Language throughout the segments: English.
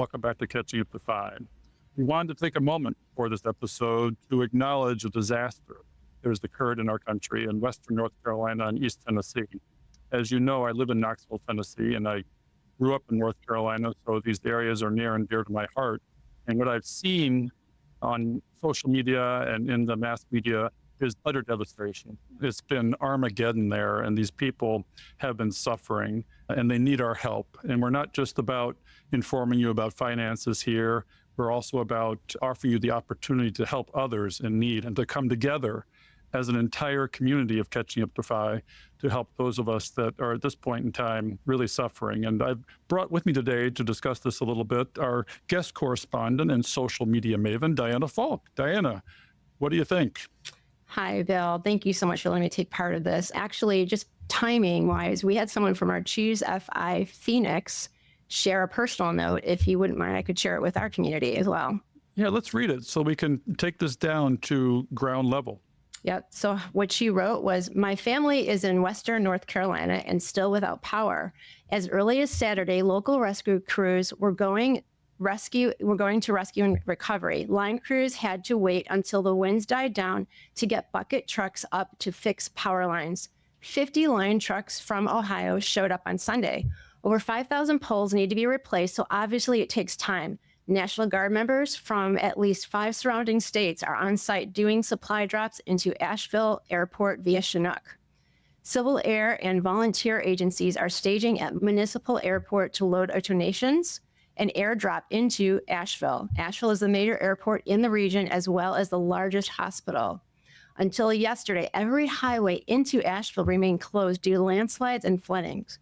Welcome back to Catching Up to 5. We wanted to take a moment for this episode to acknowledge a disaster that has occurred in our country in western North Carolina and East Tennessee. As you know, I live in Knoxville, Tennessee, and I grew up in North Carolina, so these areas are near and dear to my heart. And what I've seen on social media and in the mass media is utter devastation. It's been Armageddon there, and these people have been suffering, and they need our help. And we're not just about informing you about finances here. We're also about offering you the opportunity to help others in need and to come together as an entire community of Catching Up to 5 to help those of us that are at this point in time really suffering. And I've brought with me today to discuss this a little bit our guest correspondent and social media maven, Diana Falck. Diana, what do you think? Hi, Bill. Thank you so much for letting me take part of this. Actually, just timing-wise, we had someone from our Choose FI Phoenix share a personal note. If you wouldn't mind, I could share it with our community as well. Yeah, let's read it so we can take this down to ground level. Yep. So what she wrote was, my family is in western North Carolina and still without power. As early as Saturday, local rescue crews were going to rescue and recovery. Line crews had to wait until the winds died down to get bucket trucks up to fix power lines. 50 line trucks from Ohio showed up on Sunday. Over 5,000 poles need to be replaced, so obviously it takes time. National Guard members from at least 5 surrounding states are on site doing supply drops into Asheville Airport via Chinook. Civil air and volunteer agencies are staging at Municipal Airport to load donations and airdrop into Asheville. Asheville is the major airport in the region as well as the largest hospital. Until yesterday, every highway into Asheville remained closed due to landslides and floodings.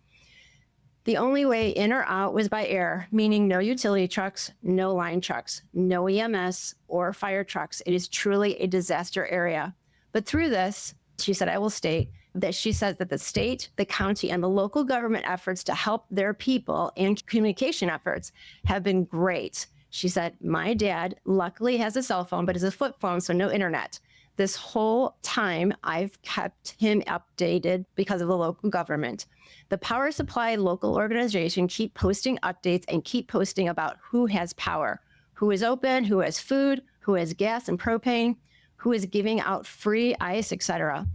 The only way in or out was by air, meaning no utility trucks, no line trucks, no EMS or fire trucks. It is truly a disaster area. But through this, she said, I will state that she says that the state, the county, and the local government efforts to help their people and communication efforts have been great. She said, my dad luckily has a cell phone, but it's a flip phone, so no internet. This whole time, I've kept him updated because of the local government. The power supply local organization keep posting updates and keep posting about who has power, who is open, who has food, who has gas and propane, who is giving out free ice, etc.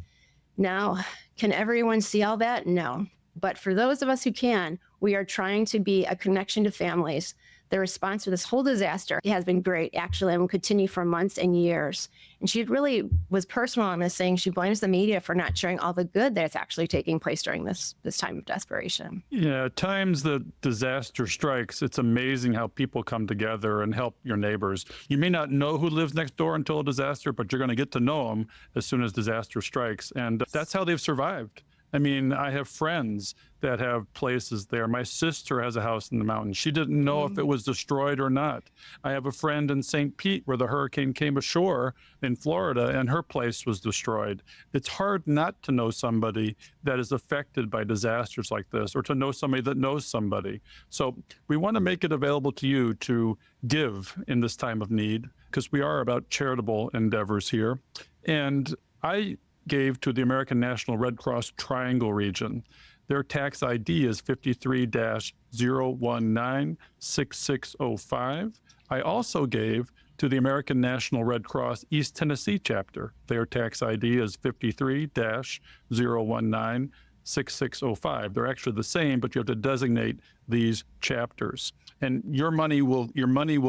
Now, can everyone see all that? No. But for those of us who can, we are trying to be a connection to families. The response to this whole disaster has been great, actually, and will continue for months and years. And she really was personal on this, saying she blames the media for not sharing all the good that's actually taking place during this time of desperation. Yeah, at times the disaster strikes, it's amazing how people come together and help your neighbors. You may not know who lives next door until a disaster, but you're going to get to know them as soon as disaster strikes. And that's how they've survived. I mean, I have friends that have places there. My sister has a house in the mountains. She didn't know if it was destroyed or not. I have a friend in St. Pete where the hurricane came ashore in Florida and her place was destroyed. It's hard not to know somebody that is affected by disasters like this or to know somebody that knows somebody. So we want to make it available to you to give in this time of need because we are about charitable endeavors here. And I gave to the American National Red Cross Triangle region. Their tax ID is 53-019-6605. I also gave to the American National Red Cross East Tennessee chapter. Their tax ID is 53-019-6605. They're actually the same, but you have to designate these chapters. And your money will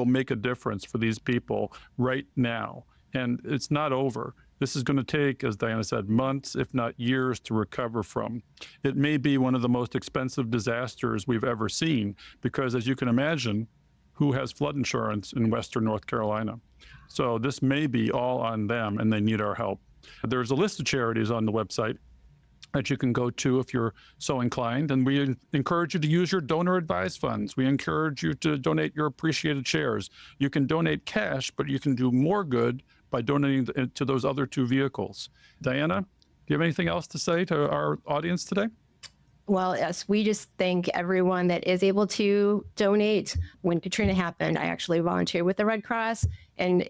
make a difference for these people right now. And it's not over. This is going to take, as Diana said, months, if not years, to recover from. It may be one of the most expensive disasters we've ever seen because, as you can imagine, who has flood insurance in western North Carolina? So this may be all on them, and they need our help. There's a list of charities on the website that you can go to if you're so inclined. And we encourage you to use your donor advised funds. We encourage you to donate your appreciated shares. You can donate cash, but you can do more good by donating to those other 2 vehicles. Diana, do you have anything else to say to our audience today? Well, yes, we just thank everyone that is able to donate. When Katrina happened, I actually volunteered with the Red Cross, and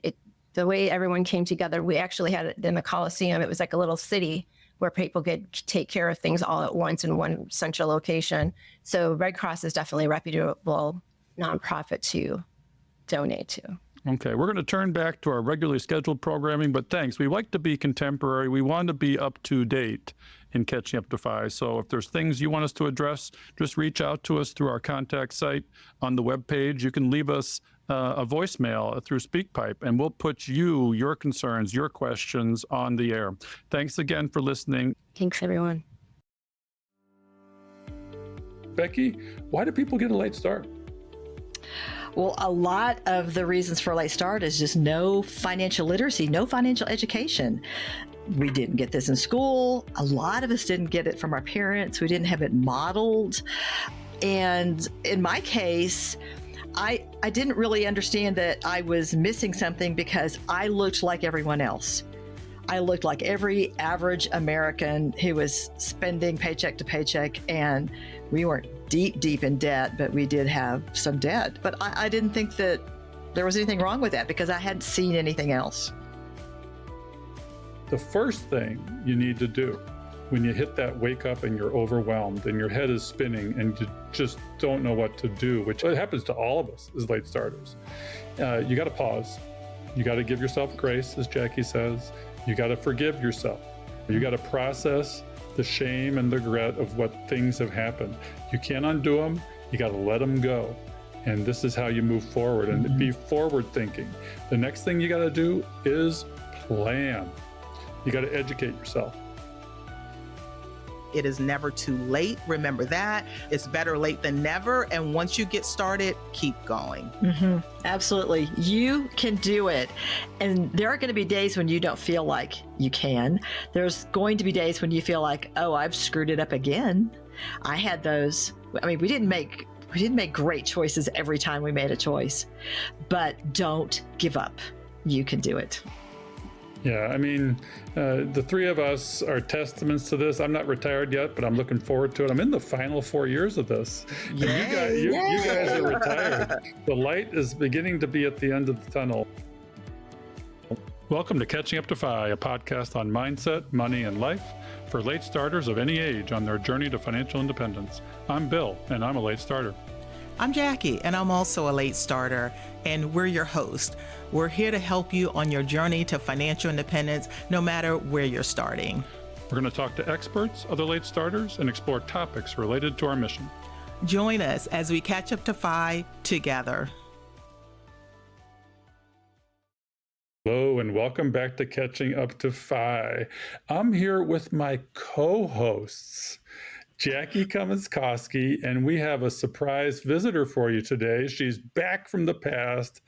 the way everyone came together, we actually had it in the Coliseum. It was like a little city where people could take care of things all at once in one central location. So Red Cross is definitely a reputable nonprofit to donate to. Okay, we're going to turn back to our regularly scheduled programming, but thanks. We like to be contemporary. We want to be up to date in Catching Up to Fi. So if there's things you want us to address, just reach out to us through our contact site on the webpage. You can leave us a voicemail through SpeakPipe, and we'll put your concerns, your questions on the air. Thanks again for listening. Thanks, everyone. Becky, why do people get a late start? Well, a lot of the reasons for a late start is just no financial literacy, no financial education. We didn't get this in school. A lot of us didn't get it from our parents. We didn't have it modeled. And in my case, I didn't really understand that I was missing something because I looked like everyone else. I looked like every average American who was spending paycheck to paycheck, and we weren't deep in debt, but we did have some debt. But I didn't think that there was anything wrong with that because I hadn't seen anything else. The first thing you need to do when you hit that wake up and you're overwhelmed and your head is spinning and you just don't know what to do, which happens to all of us as late starters, you got to pause. You got to give yourself grace, as Jackie says. You got to forgive yourself. You got to process the shame and the regret of what things have happened. You can't undo them. You got to let them go. And this is how you move forward and be forward thinking. The next thing you got to do is plan. You got to educate yourself. It is never too late. Remember that. It's better late than never. And once you get started, keep going. Mm-hmm. Absolutely. You can do it. And there are going to be days when you don't feel like you can. There's going to be days when you feel like, oh, I've screwed it up again. I had those. I mean, we didn't make great choices every time we made a choice, but don't give up. You can do it. Yeah, I mean, the three of us are testaments to this. I'm not retired yet, but I'm looking forward to it. I'm in the final 4 years of this. You guys are retired. The light is beginning to be at the end of the tunnel. Welcome to Catching Up to Fi, a podcast on mindset, money, and life for late starters of any age on their journey to financial independence. I'm Bill, and I'm a late starter. I'm Jackie, and I'm also a late starter, and we're your host. We're here to help you on your journey to financial independence, no matter where you're starting. We're going to talk to experts, other late starters, and explore topics related to our mission. Join us as we catch up to Fi together. Hello, and welcome back to Catching Up to Fi. I'm here with my co-hosts, Jackie Cummins-Koski, and we have a surprise visitor for you today. She's back from the past.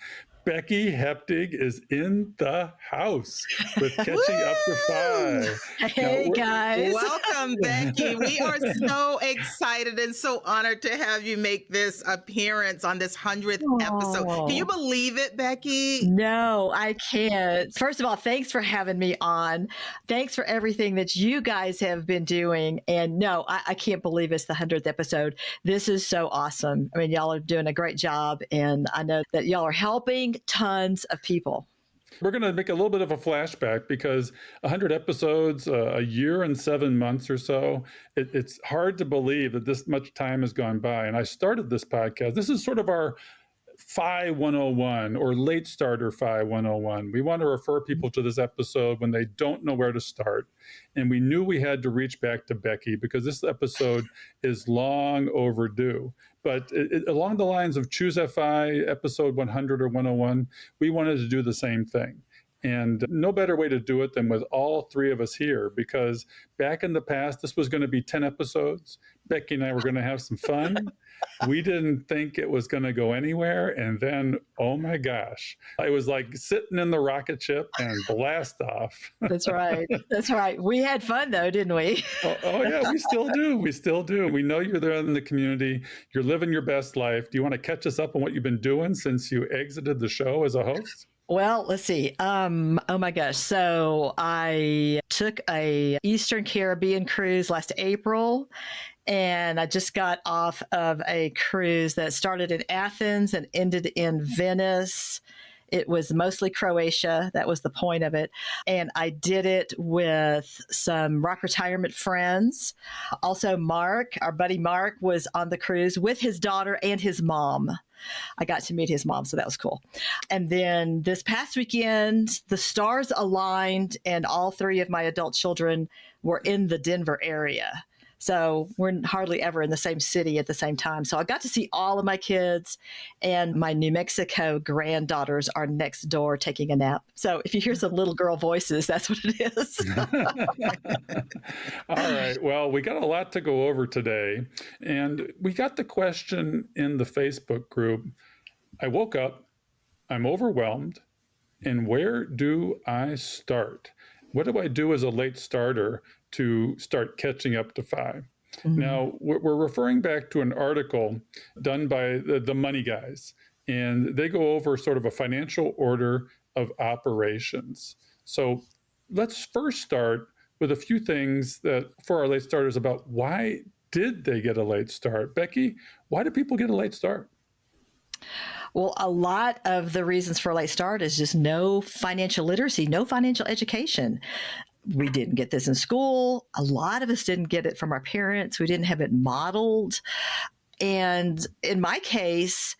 Becky Heptig is in the house with Catching Up to Fi. Hey, guys. Welcome, Becky. We are so excited and so honored to have you make this appearance on this 100th episode. Can you believe it, Becky? No, I can't. First of all, thanks for having me on. Thanks for everything that you guys have been doing. And no, I can't believe it's the 100th episode. This is so awesome. I mean, y'all are doing a great job. And I know that y'all are helping tons of people. We're going to make a little bit of a flashback because 100 episodes, a year and 7 months or so, it's hard to believe that this much time has gone by. And I started this podcast. This is sort of our Fi 101 or late starter Fi 101. We want to refer people to this episode when they don't know where to start. And we knew we had to reach back to Becky because this episode is long overdue. But along the lines of Choose FI, episode 100 or 101, we wanted to do the same thing. And no better way to do it than with all three of us here, because back in the past, this was going to be 10 episodes. Becky and I were going to have some fun. We didn't think it was going to go anywhere. And then, oh my gosh, it was like sitting in the rocket ship and blast off. That's right. That's right. We had fun though, didn't we? Oh yeah, we still do. We still do. We know you're there in the community. You're living your best life. Do you want to catch us up on what you've been doing since you exited the show as a host? Well, let's see. Oh my gosh. So I took a Eastern Caribbean cruise last April, and I just got off of a cruise that started in Athens and ended in Venice. It was mostly Croatia. That was the point of it. And I did it with some Rock Retirement friends. Also, Mark, our buddy Mark, was on the cruise with his daughter and his mom. I got to meet his mom, so that was cool. And then this past weekend, the stars aligned and all three of my adult children were in the Denver area. So we're hardly ever in the same city at the same time. So I got to see all of my kids, and my New Mexico granddaughters are next door taking a nap. So if you hear some little girl voices, that's what it is. All right. Well, we got a lot to go over today. And we got the question in the Facebook group. I woke up, I'm overwhelmed, and where do I start? What do I do as a late starter to start catching up to 5? Mm-hmm. Now, we're referring back to an article done by the Money Guys, and they go over sort of a financial order of operations. So let's first start with a few things that for our late starters about why did they get a late start? Becky, why do people get a late start? Well, a lot of the reasons for a late start is just no financial literacy, no financial education. We didn't get this in school. A lot of us didn't get it from our parents. We didn't have it modeled. And in my case,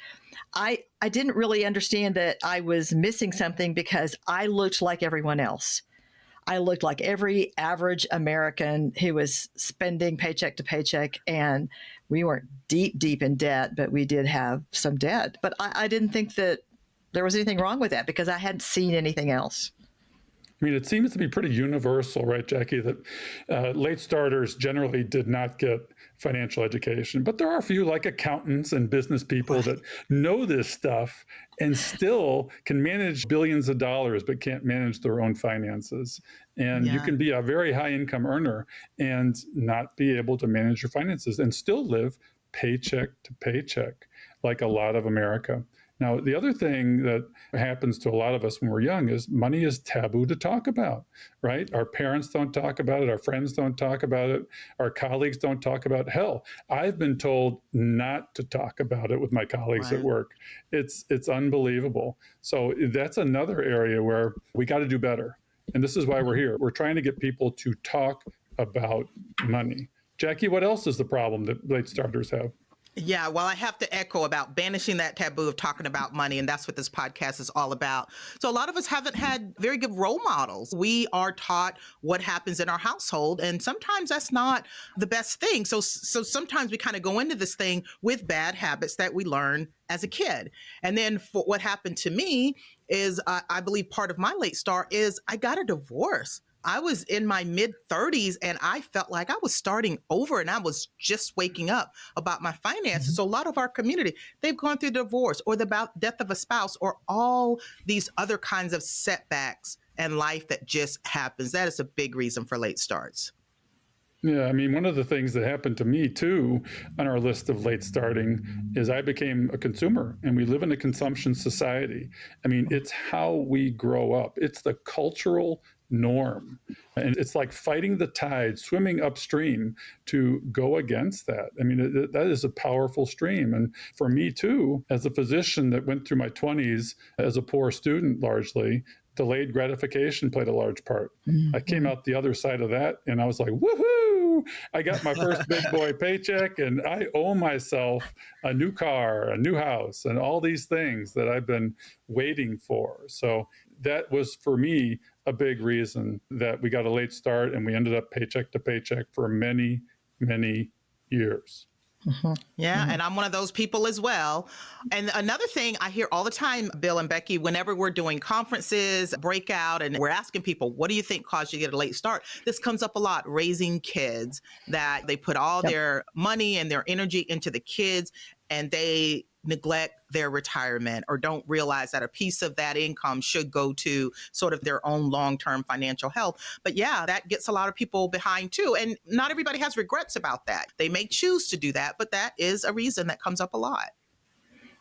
I didn't really understand that I was missing something because I looked like everyone else. I looked like every average American who was spending paycheck to paycheck, and we weren't deep in debt, but we did have some debt. But I didn't think that there was anything wrong with that because I hadn't seen anything else. I mean, it seems to be pretty universal, right, Jackie, that late starters generally did not get financial education. But there are a few like accountants and business people that know this stuff and still can manage billions of dollars, but can't manage their own finances. And you can be a very high income earner and not be able to manage your finances and still live paycheck to paycheck like a lot of America. Now, the other thing that happens to a lot of us when we're young is money is taboo to talk about, right? Our parents don't talk about it. Our friends don't talk about it. Our colleagues don't talk about it. Hell, I've been told not to talk about it with my colleagues at work. It's unbelievable. So that's another area where we got to do better. And this is why we're here. We're trying to get people to talk about money. Jackie, what else is the problem that late starters have? Yeah, well, I have to echo about banishing that taboo of talking about money, and that's what this podcast is all about. So a lot of us haven't had very good role models. We are taught what happens in our household, and sometimes that's not the best thing. So sometimes we kind of go into this thing with bad habits that we learn as a kid. And then for what happened to me is I believe part of my late start is I got a divorce. I was in my mid-30s and I felt like I was starting over and I was just waking up about my finances. Mm-hmm. So a lot of our community, they've gone through divorce or the death of a spouse or all these other kinds of setbacks in life that just happens. That is a big reason for late starts. Yeah, I mean, one of the things that happened to me too on our list of late starting is I became a consumer, and we live in a consumption society. I mean, it's how we grow up. It's the cultural norm. And it's like fighting the tide, swimming upstream to go against that. I mean, that is a powerful stream. And for me too, as a physician that went through my 20s as a poor student largely, delayed gratification played a large part. Mm-hmm. I came out the other side of that and I was like, woohoo! I got my first big boy paycheck and I owe myself a new car, a new house, and all these things that I've been waiting for. So that was for me a big reason that we got a late start and we ended up paycheck to paycheck for many, many years. Mm-hmm. Yeah, mm-hmm. And I'm one of those people as well. And another thing I hear all the time, Bill and Becky, whenever we're doing conferences, breakout, and we're asking people, what do you think caused you to get a late start? This comes up a lot, raising kids, that they put all their money and their energy into the kids and they neglect their retirement or don't realize that a piece of that income should go to sort of their own long-term financial health. But yeah, that gets a lot of people behind too. And not everybody has regrets about that. They may choose to do that, but that is a reason that comes up a lot.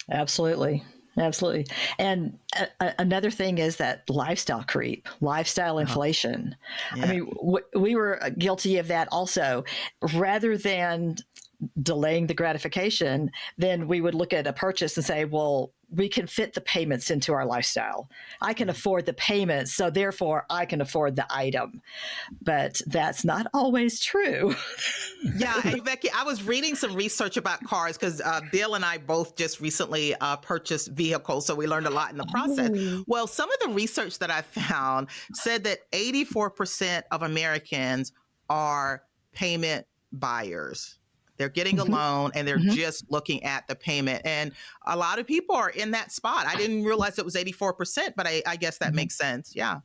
Absolutely. Absolutely. And another thing is that lifestyle creep, lifestyle inflation. Yeah. I mean, we were guilty of that also. Rather than delaying the gratification, then we would look at a purchase and say, well, we can fit the payments into our lifestyle. I can afford the payments, so therefore I can afford the item. But that's not always true. Yeah, and Becky, I was reading some research about cars because Bill and I both just recently purchased vehicles, so we learned a lot in the process. Well, some of the research that I found said that 84% of Americans are payment buyers. They're getting a loan and they're just looking at the payment. And a lot of people are in that spot. I didn't realize it was 84%, but I guess that makes sense. Yeah.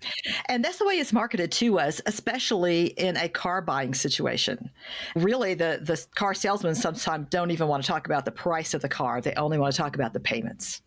And that's the way it's marketed to us, especially in a car buying situation. Really, the car salesmen sometimes don't even want to talk about the price of the car. They only want to talk about the payments.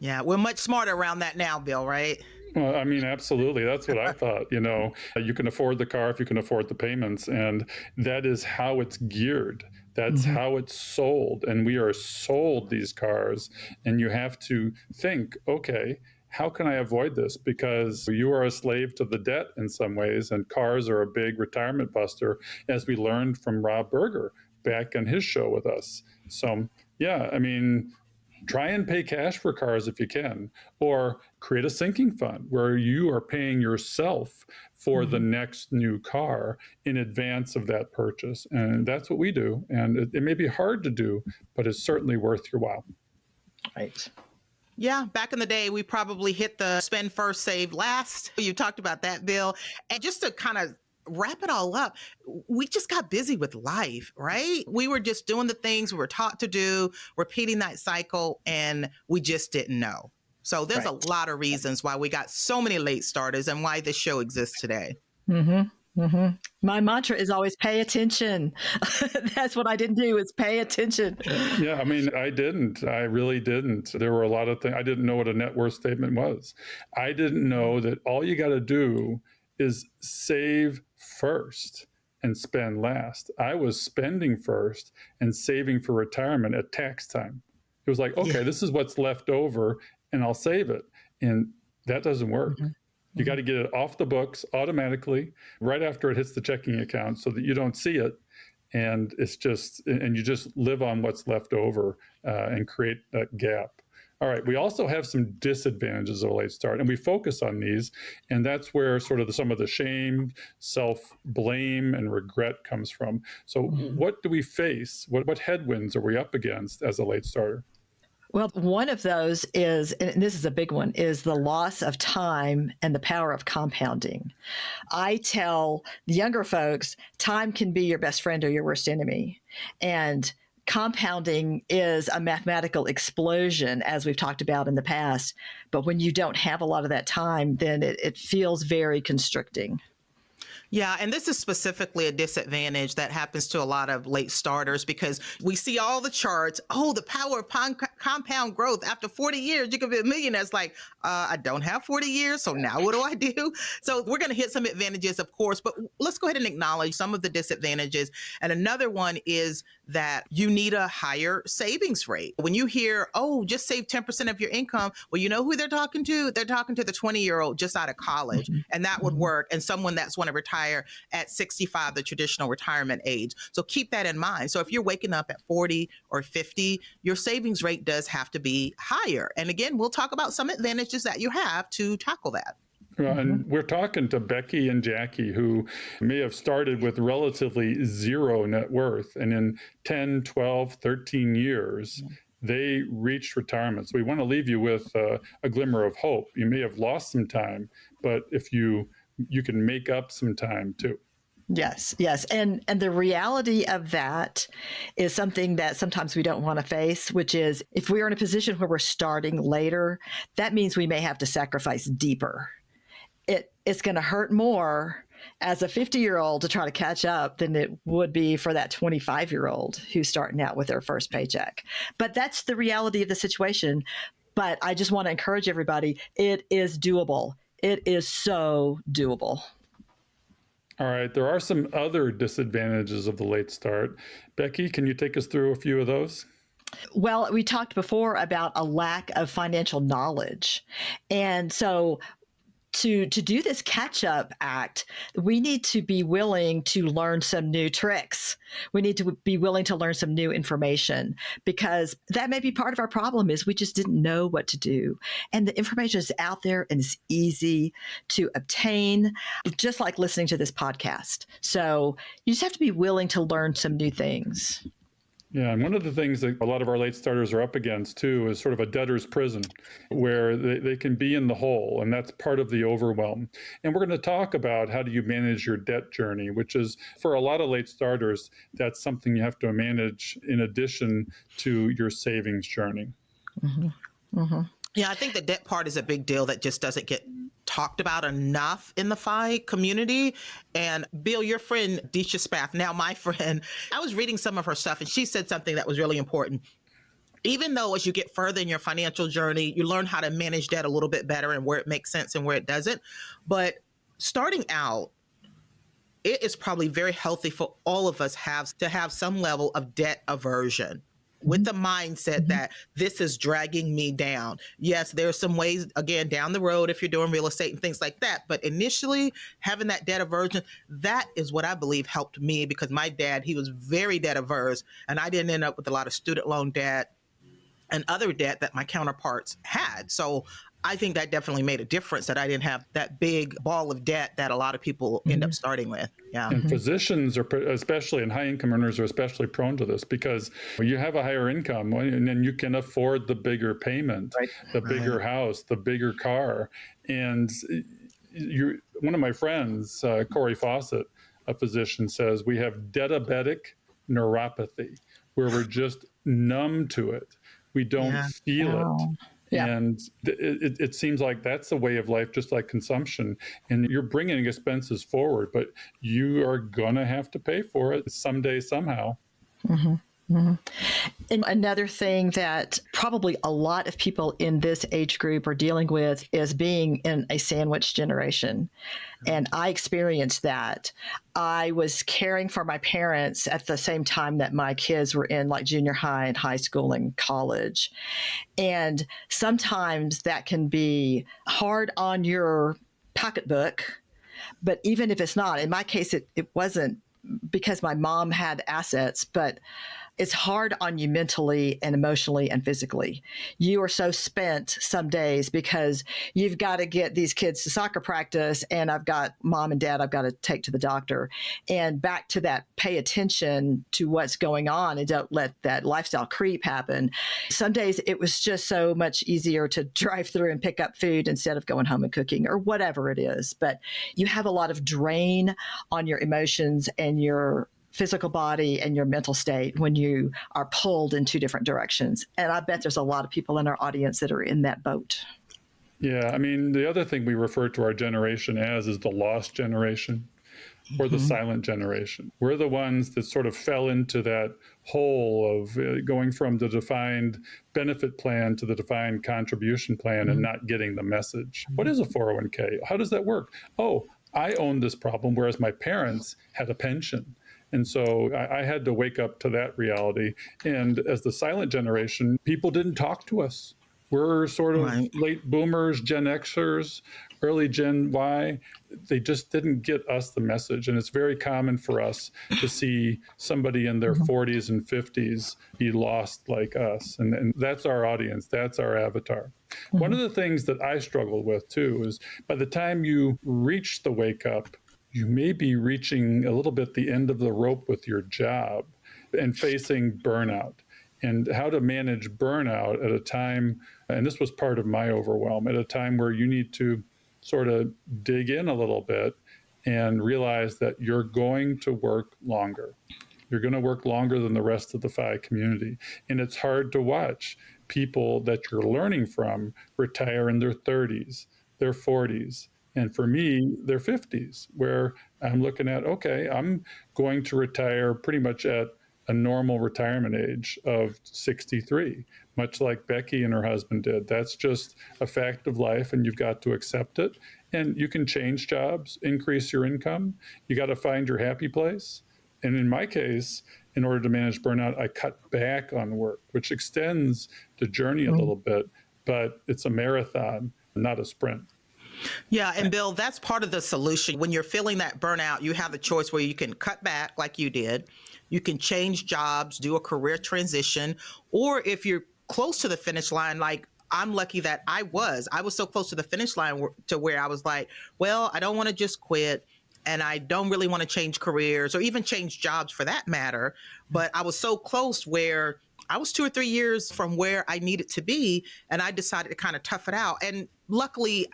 Yeah, we're much smarter around that now, Bill, right? Well, I mean, absolutely. That's what I thought. You can afford the car if you can afford the payments. And that is how it's geared. That's how it's sold. And we are sold these cars. And you have to think, okay, how can I avoid this? Because you are a slave to the debt in some ways. And cars are a big retirement buster, as we learned from Rob Berger back on his show with us. So, yeah, I mean, try and pay cash for cars if you can, or create a sinking fund where you are paying yourself for the next new car in advance of that purchase. And that's what we do. And it may be hard to do, but it's certainly worth your while. Right. Yeah, back in the day, we probably hit the spend first, save last. You talked about that, Bill. And just to kind of wrap it all up, we just got busy with life, right? We were just doing the things we were taught to do, repeating that cycle, and we just didn't know. So there's a lot of reasons why we got so many late starters and why this show exists today. My mantra is always pay attention. That's what I didn't do, is pay attention. Yeah, I mean, I didn't. I really didn't. There were a lot of things. I didn't know what a net worth statement was. I didn't know that all you got to do is save first and spend last. I was spending first and saving for retirement at tax time. It was like, okay, this is what's left over and I'll save it. And that doesn't work. You got to get it off the books automatically right after it hits the checking account so that you don't see it. And you just live on what's left over and create that gap. All right, we also have some disadvantages of a late start, and we focus on these, and that's where sort of some of the shame, self-blame, and regret comes from. So what do we face? What headwinds are we up against as a late starter? Well, one of those is, and this is a big one, is the loss of time and the power of compounding. I tell the younger folks, time can be your best friend or your worst enemy. And compounding is a mathematical explosion, as we've talked about in the past. But when you don't have a lot of that time, then it feels very constricting. Yeah, and this is specifically a disadvantage that happens to a lot of late starters because we see all the charts. Oh, the power of compound growth. After 40 years, you could be a millionaire. It's like, I don't have 40 years, so now what do I do? So we're going to hit some advantages, of course, but let's go ahead and acknowledge some of the disadvantages. And another one is that you need a higher savings rate. When you hear, oh, just save 10% of your income, well, you know who they're talking to? They're talking to the 20-year-old just out of college, and that would work. And someone that's want to retire at 65, the traditional retirement age. So keep that in mind. So if you're waking up at 40 or 50, your savings rate does have to be higher. And again, we'll talk about some advantages that you have to tackle that. And we're talking to Becky and Jackie, who may have started with relatively zero net worth. And in 10, 12, 13 years, they reached retirement. So we want to leave you with a glimmer of hope. You may have lost some time, but if you can make up some time too. Yes. And the reality of that is something that sometimes we don't want to face, which is if we're in a position where we're starting later, that means we may have to sacrifice deeper. It's going to hurt more as a 50-year-old to try to catch up than it would be for that 25-year-old who's starting out with their first paycheck. But that's the reality of the situation. But I just want to encourage everybody, it is doable. It is so doable. All right. There are some other disadvantages of the late start. Becky, can you take us through a few of those? Well, we talked before about a lack of financial knowledge. And so to do this catch-up act, we need to be willing to learn some new tricks. We need to be willing to learn some new information, because that may be part of our problem is we just didn't know what to do. And the information is out there and it's easy to obtain, just like listening to this podcast. So you just have to be willing to learn some new things. Yeah, and one of the things that a lot of our late starters are up against too is sort of a debtor's prison where they can be in the hole, and that's part of the overwhelm. And we're going to talk about how do you manage your debt journey, which is for a lot of late starters, that's something you have to manage in addition to your savings journey. Mm-hmm. Mm-hmm. Yeah, I think the debt part is a big deal that just doesn't get talked about enough in the FI community. And Bill, your friend, Deisha Spath, now my friend, I was reading some of her stuff and she said something that was really important. Even though as you get further in your financial journey, you learn how to manage debt a little bit better and where it makes sense and where it doesn't. But starting out, it is probably very healthy for all of us to have some level of debt aversion, with the mindset that this is dragging me down. Yes, there's some ways, again, down the road if you're doing real estate and things like that. But initially, having that debt aversion, that is what I believe helped me, because my dad, he was very debt averse, and I didn't end up with a lot of student loan debt and other debt that my counterparts had. So I think that definitely made a difference, that I didn't have that big ball of debt that a lot of people end up starting with. Yeah. And physicians are, especially, and high income earners are especially prone to this, because you have a higher income and then you can afford the bigger payment, the bigger house, the bigger car. And one of my friends, Corey Fawcett, a physician, says we have diabetic neuropathy, where we're just numb to it. We don't feel it. Yeah. And it seems like that's the way of life, just like consumption. And you're bringing expenses forward, but you are going to have to pay for it someday, somehow. Mm-hmm. Mm-hmm. And another thing that probably a lot of people in this age group are dealing with is being in a sandwich generation. And I experienced that. I was caring for my parents at the same time that my kids were in like junior high and high school and college. And sometimes that can be hard on your pocketbook. But even if it's not, in my case, it wasn't, because my mom had assets, but it's hard on you mentally and emotionally and physically. You are so spent some days because you've got to get these kids to soccer practice, and I've got mom and dad I've got to take to the doctor. And back to that, pay attention to what's going on and don't let that lifestyle creep happen. Some days it was just so much easier to drive through and pick up food instead of going home and cooking or whatever it is. But you have a lot of drain on your emotions and your physical body and your mental state when you are pulled in two different directions. And I bet there's a lot of people in our audience that are in that boat. Yeah, I mean, the other thing we refer to our generation as is the lost generation, or the silent generation. We're the ones that sort of fell into that hole of going from the defined benefit plan to the defined contribution plan and not getting the message. What is a 401k? How does that work? Oh, I own this problem, whereas my parents had a pension. And so I had to wake up to that reality. And as the silent generation, people didn't talk to us. We're sort of late boomers, Gen Xers, early Gen Y. They just didn't get us the message. And it's very common for us to see somebody in their 40s and 50s be lost like us. And that's our audience. That's our avatar. One of the things that I struggled with, too, is by the time you reach the wake up, you may be reaching a little bit the end of the rope with your job and facing burnout, and how to manage burnout at a time, and this was part of my overwhelm, at a time where you need to sort of dig in a little bit and realize that you're going to work longer. You're going to work longer than the rest of the FI community. And it's hard to watch people that you're learning from retire in their 30s, their 40s, and for me, their 50s, where I'm looking at, okay, I'm going to retire pretty much at a normal retirement age of 63, much like Becky and her husband did. That's just a fact of life, and you've got to accept it. And you can change jobs, increase your income. You got to find your happy place. And in my case, in order to manage burnout, I cut back on work, which extends the journey a little bit, but it's a marathon, not a sprint. Yeah, and Bill, that's part of the solution. When you're feeling that burnout, you have the choice where you can cut back like you did. You can change jobs, do a career transition, or if you're close to the finish line, like I'm lucky that I was so close to the finish line to where I was like, well, I don't want to just quit. And I don't really want to change careers or even change jobs for that matter. But I was so close where I was 2 or 3 years from where I needed to be. And I decided to kind of tough it out. And luckily,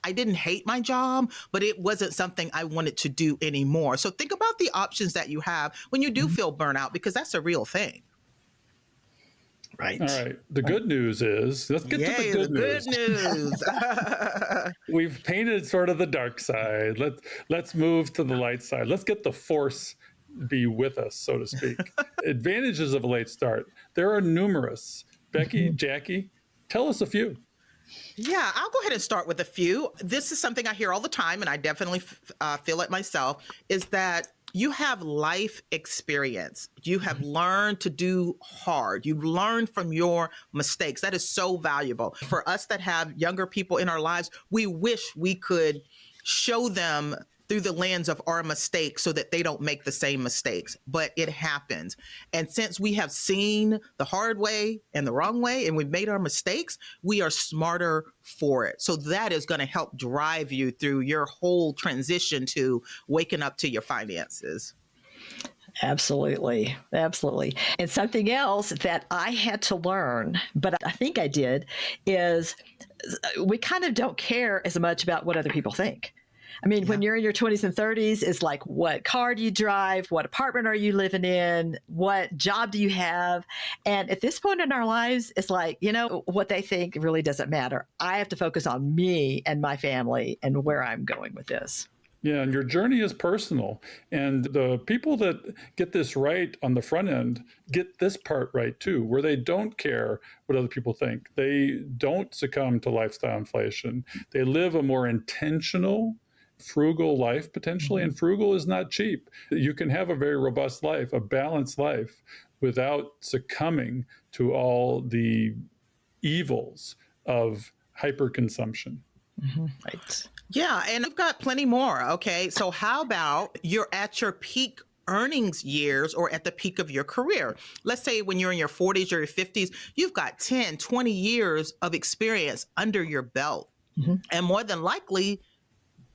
I didn't hate my job, but it wasn't something I wanted to do anymore. So think about the options that you have when you do feel burnout, because that's a real thing. Right. All right. The good news is, let's get to the good news. We've painted sort of the dark side. Let's move to the light side. Let's get the force be with us, so to speak. Advantages of a late start. There are numerous. Becky, Jackie, tell us a few. Yeah, I'll go ahead and start with a few. This is something I hear all the time, and I definitely feel it myself, is that you have life experience. You have learned to do hard. You've learned from your mistakes. That is so valuable. For us that have younger people in our lives, we wish we could show them through the lens of our mistakes so that they don't make the same mistakes, but it happens. And since we have seen the hard way and the wrong way, and we've made our mistakes, we are smarter for it. So that is going to help drive you through your whole transition to waking up to your finances. Absolutely. Absolutely. And something else that I had to learn, but I think I did, is we kind of don't care as much about what other people think. I mean, when you're in your 20s and 30s, it's like, what car do you drive? What apartment are you living in? What job do you have? And at this point in our lives, it's like, what they think really doesn't matter. I have to focus on me and my family and where I'm going with this. Yeah, and your journey is personal. And the people that get this right on the front end get this part right too, where they don't care what other people think. They don't succumb to lifestyle inflation. They live a more intentional, frugal life potentially, and frugal is not cheap. You can have a very robust life, a balanced life, without succumbing to all the evils of hyperconsumption. Right. Yeah, and I've got plenty more. Okay, so how about you're at your peak earnings years or at the peak of your career? Let's say when you're in your 40s or your 50s, you've got 10, 20 years of experience under your belt. And more than likely,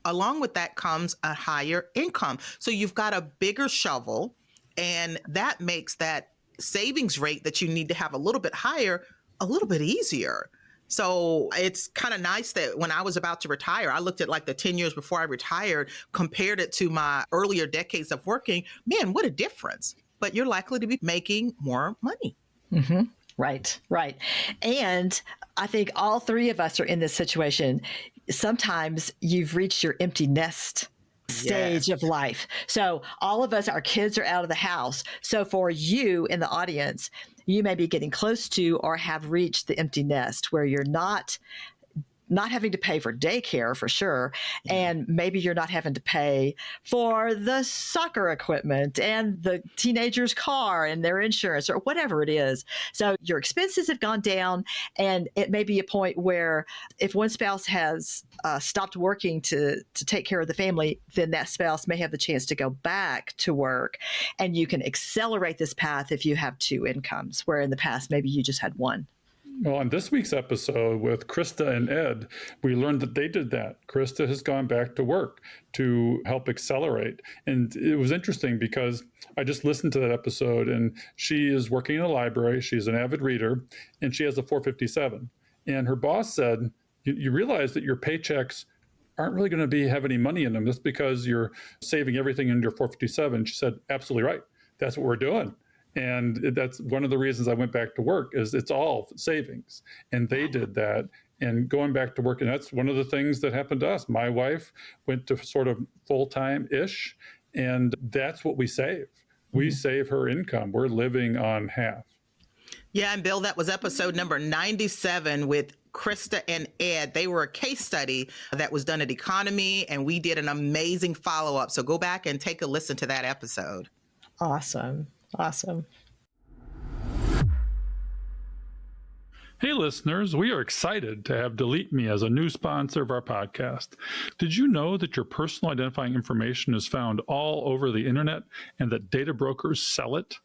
along with that comes a higher income. So you've got a bigger shovel, and that makes that savings rate that you need to have a little bit higher, a little bit easier. So it's kind of nice that when I was about to retire, I looked at like the 10 years before I retired, compared it to my earlier decades of working. Man, what a difference. But you're likely to be making more money. Right, right. And I think all three of us are in this situation. Sometimes you've reached your empty nest stage of life. So all of us, our kids are out of the house. So for you in the audience, you may be getting close to or have reached the empty nest where you're not having to pay for daycare for sure. And maybe you're not having to pay for the soccer equipment and the teenager's car and their insurance or whatever it is. So your expenses have gone down, and it may be a point where if one spouse has stopped working to take care of the family, then that spouse may have the chance to go back to work, and you can accelerate this path if you have two incomes, where in the past, maybe you just had one. Well, on this week's episode with Krista and Ed, we learned that they did that. Krista has gone back to work to help accelerate. And it was interesting because I just listened to that episode, and she is working in a library. She's an avid reader, and she has a 457. And her boss said, you realize that your paychecks aren't really going to have any money in them just because you're saving everything in your 457. She said, absolutely right. That's what we're doing. And that's one of the reasons I went back to work, is it's all savings. And they did that. And going back to work, and that's one of the things that happened to us. My wife went to sort of full-time-ish, and that's what we save. We save her income. We're living on half. Yeah, and Bill, that was episode number 97 with Krista and Ed. They were a case study that was done at Economy, and we did an amazing follow-up. So go back and take a listen to that episode. Awesome. Awesome. Hey, listeners, we are excited to have Delete Me as a new sponsor of our podcast. Did you know that your personal identifying information is found all over the internet and that data brokers sell it?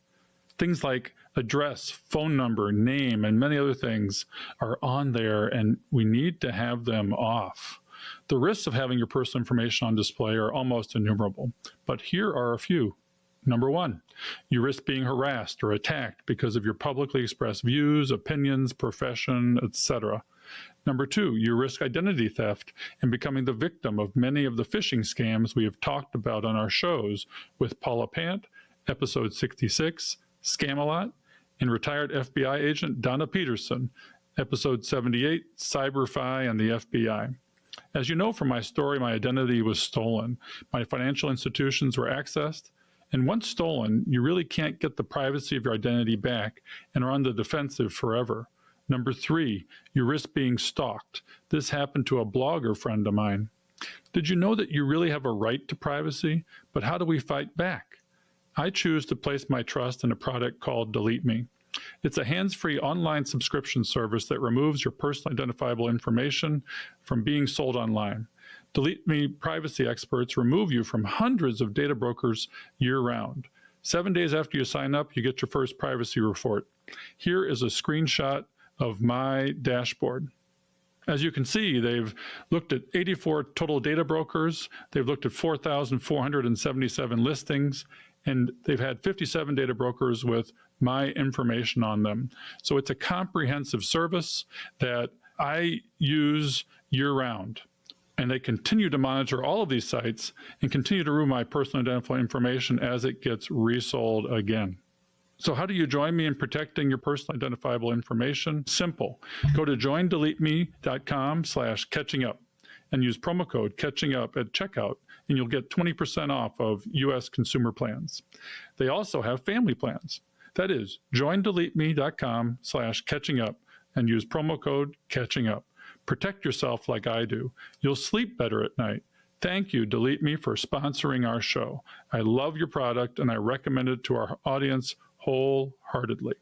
Things like address, phone number, name, and many other things are on there, and we need to have them off. The risks of having your personal information on display are almost innumerable, but here are a few. Number one, you risk being harassed or attacked because of your publicly expressed views, opinions, profession, etc. Number two, you risk identity theft and becoming the victim of many of the phishing scams we have talked about on our shows with Paula Pant, episode 66, Scam-A-Lot, and retired FBI agent Donna Peterson, episode 78, Cyber-Fi and the FBI. As you know from my story, my identity was stolen. My financial institutions were accessed. And once stolen, you really can't get the privacy of your identity back and are on the defensive forever. Number three, you risk being stalked. This happened to a blogger friend of mine. Did you know that you really have a right to privacy? But how do we fight back? I choose to place my trust in a product called Delete Me. It's a hands-free online subscription service that removes your personally identifiable information from being sold online. Delete Me privacy experts remove you from hundreds of data brokers year-round. 7 days after you sign up, you get your first privacy report. Here is a screenshot of my dashboard. As you can see, they've looked at 84 total data brokers, they've looked at 4,477 listings, and they've had 57 data brokers with my information on them. So it's a comprehensive service that I use year-round. And they continue to monitor all of these sites and continue to remove my personal identifying information as it gets resold again. So how do you join me in protecting your personal identifiable information? Simple. Go to joindeleteme.com/catchingup and use promo code catchingup at checkout, and you'll get 20% off of U.S. consumer plans. They also have family plans. That is joindeleteme.com/catchingup and use promo code catchingup. Protect yourself like I do. You'll sleep better at night. Thank you, Delete Me, for sponsoring our show. I love your product and I recommend it to our audience wholeheartedly.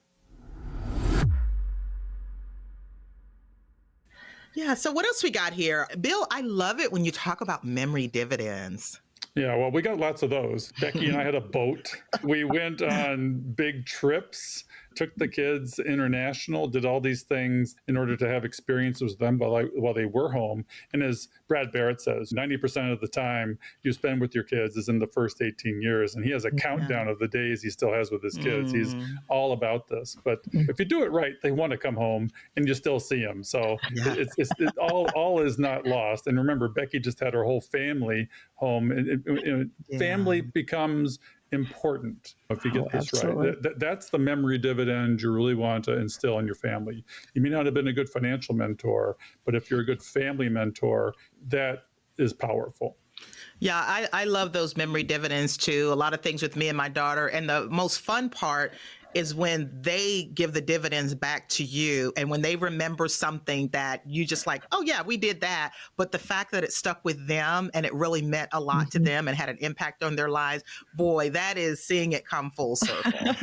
Yeah. So what else we got here? Bill, I love it when you talk about memory dividends. Yeah, well, we got lots of those. Becky and I had a boat. We went on big trips, took the kids international, did all these things in order to have experiences with them while they were home. And as Brad Barrett says, 90% of the time you spend with your kids is in the first 18 years. And he has a countdown of the days he still has with his kids. He's all about this. But if you do it right, they want to come home and you still see them. So it's all is not lost. And remember, Becky just had her whole family home. And family becomes important if you get this right. That's the memory dividend you really want to instill in your family. You may not have been a good financial mentor, but if you're a good family mentor, that is powerful. Yeah, I love those memory dividends too. A lot of things with me and my daughter. And the most fun part is when they give the dividends back to you and when they remember something that you just like, oh yeah, we did that. But the fact that it stuck with them and it really meant a lot to them and had an impact on their lives, boy, that is seeing it come full circle.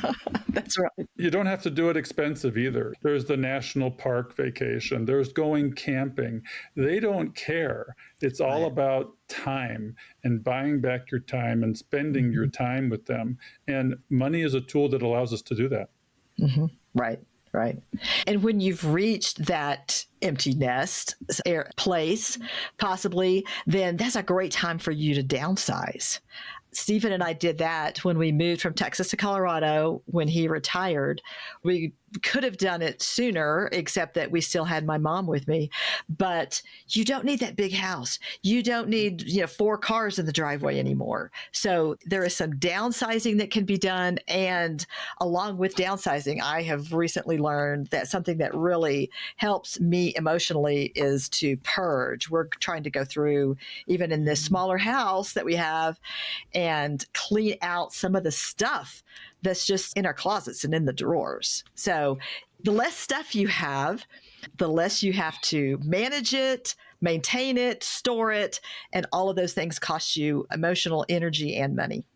That's right. You don't have to do it expensive either. There's the national park vacation. There's going camping. They don't care. It's all about time and buying back your time and spending your time with them. And money is a tool that allows us to do that. Right. And when you've reached that empty nest place, possibly, then that's a great time for you to downsize. Stephen and I did that when we moved from Texas to Colorado when he retired. We could have done it sooner, except that we still had my mom with me. But you don't need that big house. You don't need 4 cars in the driveway anymore. So there is some downsizing that can be done. And along with downsizing, I have recently learned that something that really helps me emotionally is to purge. We're trying to go through, even in this smaller house that we have, and clean out some of the stuff that's just in our closets and in the drawers. So the less stuff you have, the less you have to manage it, maintain it, store it, and all of those things cost you emotional energy and money.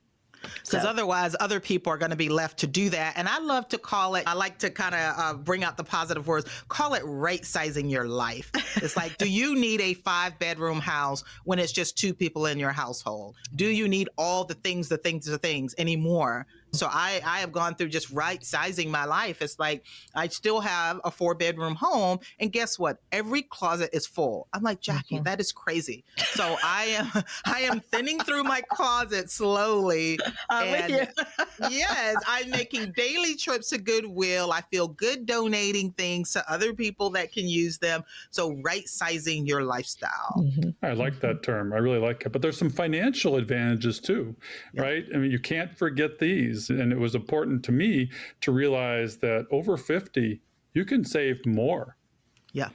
Because So, otherwise, other people are going to be left to do that. And I love to call it, I like to kind of bring out the positive words, call it right sizing your life. It's like, do you need a 5-bedroom house when it's just 2 people in your household? Do you need all the things anymore? So I have gone through just right sizing my life. It's like, I still have a 4-bedroom home. And guess what? Every closet is full. I'm like, Jackie, that is crazy. So I am thinning through my closet slowly. I'm with you. Yes, I'm making daily trips to Goodwill. I feel good donating things to other people that can use them. So right sizing your lifestyle. I like that term. I really like it. But there's some financial advantages too, right? I mean, you can't forget these. And it was important to me to realize that over 50, you can save more. Yeah.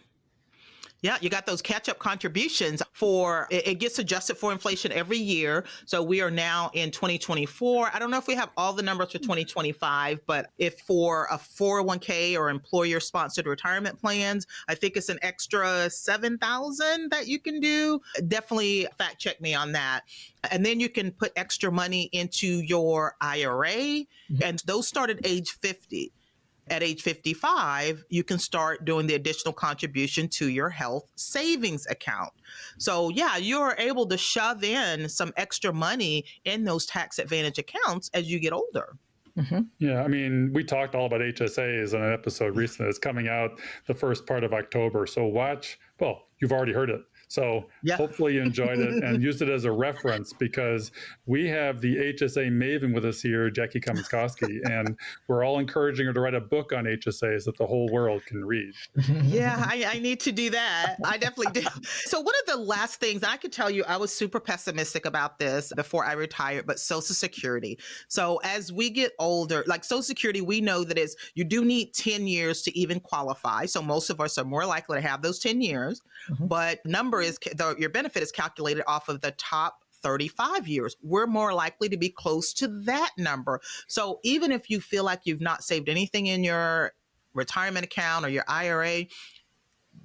Yeah, you got those catch-up contributions for, it gets adjusted for inflation every year. So we are now in 2024. I don't know if we have all the numbers for 2025, but if for a 401k or employer-sponsored retirement plans, I think it's an extra 7,000 that you can do. Definitely fact check me on that. And then you can put extra money into your IRA, and those start at age 50. At age 55, you can start doing the additional contribution to your health savings account. So yeah, you're able to shove in some extra money in those tax advantage accounts as you get older. Yeah, I mean, we talked all about HSAs in an episode recently. It's coming out the first part of October. So watch, well, you've already heard it. So hopefully you enjoyed it and used it as a reference, because we have the HSA maven with us here, Jackie Kamenskowski, and we're all encouraging her to write a book on HSAs that the whole world can read. Yeah, I need to do that. I definitely do. So one of the last things, and I could tell you, I was super pessimistic about this before I retired, but Social Security. So as we get older, like Social Security, we know that you do need 10 years to even qualify. So most of us are more likely to have those 10 years, but your benefit is calculated off of the top 35 years. We're more likely to be close to that number. So even if you feel like you've not saved anything in your retirement account or your IRA,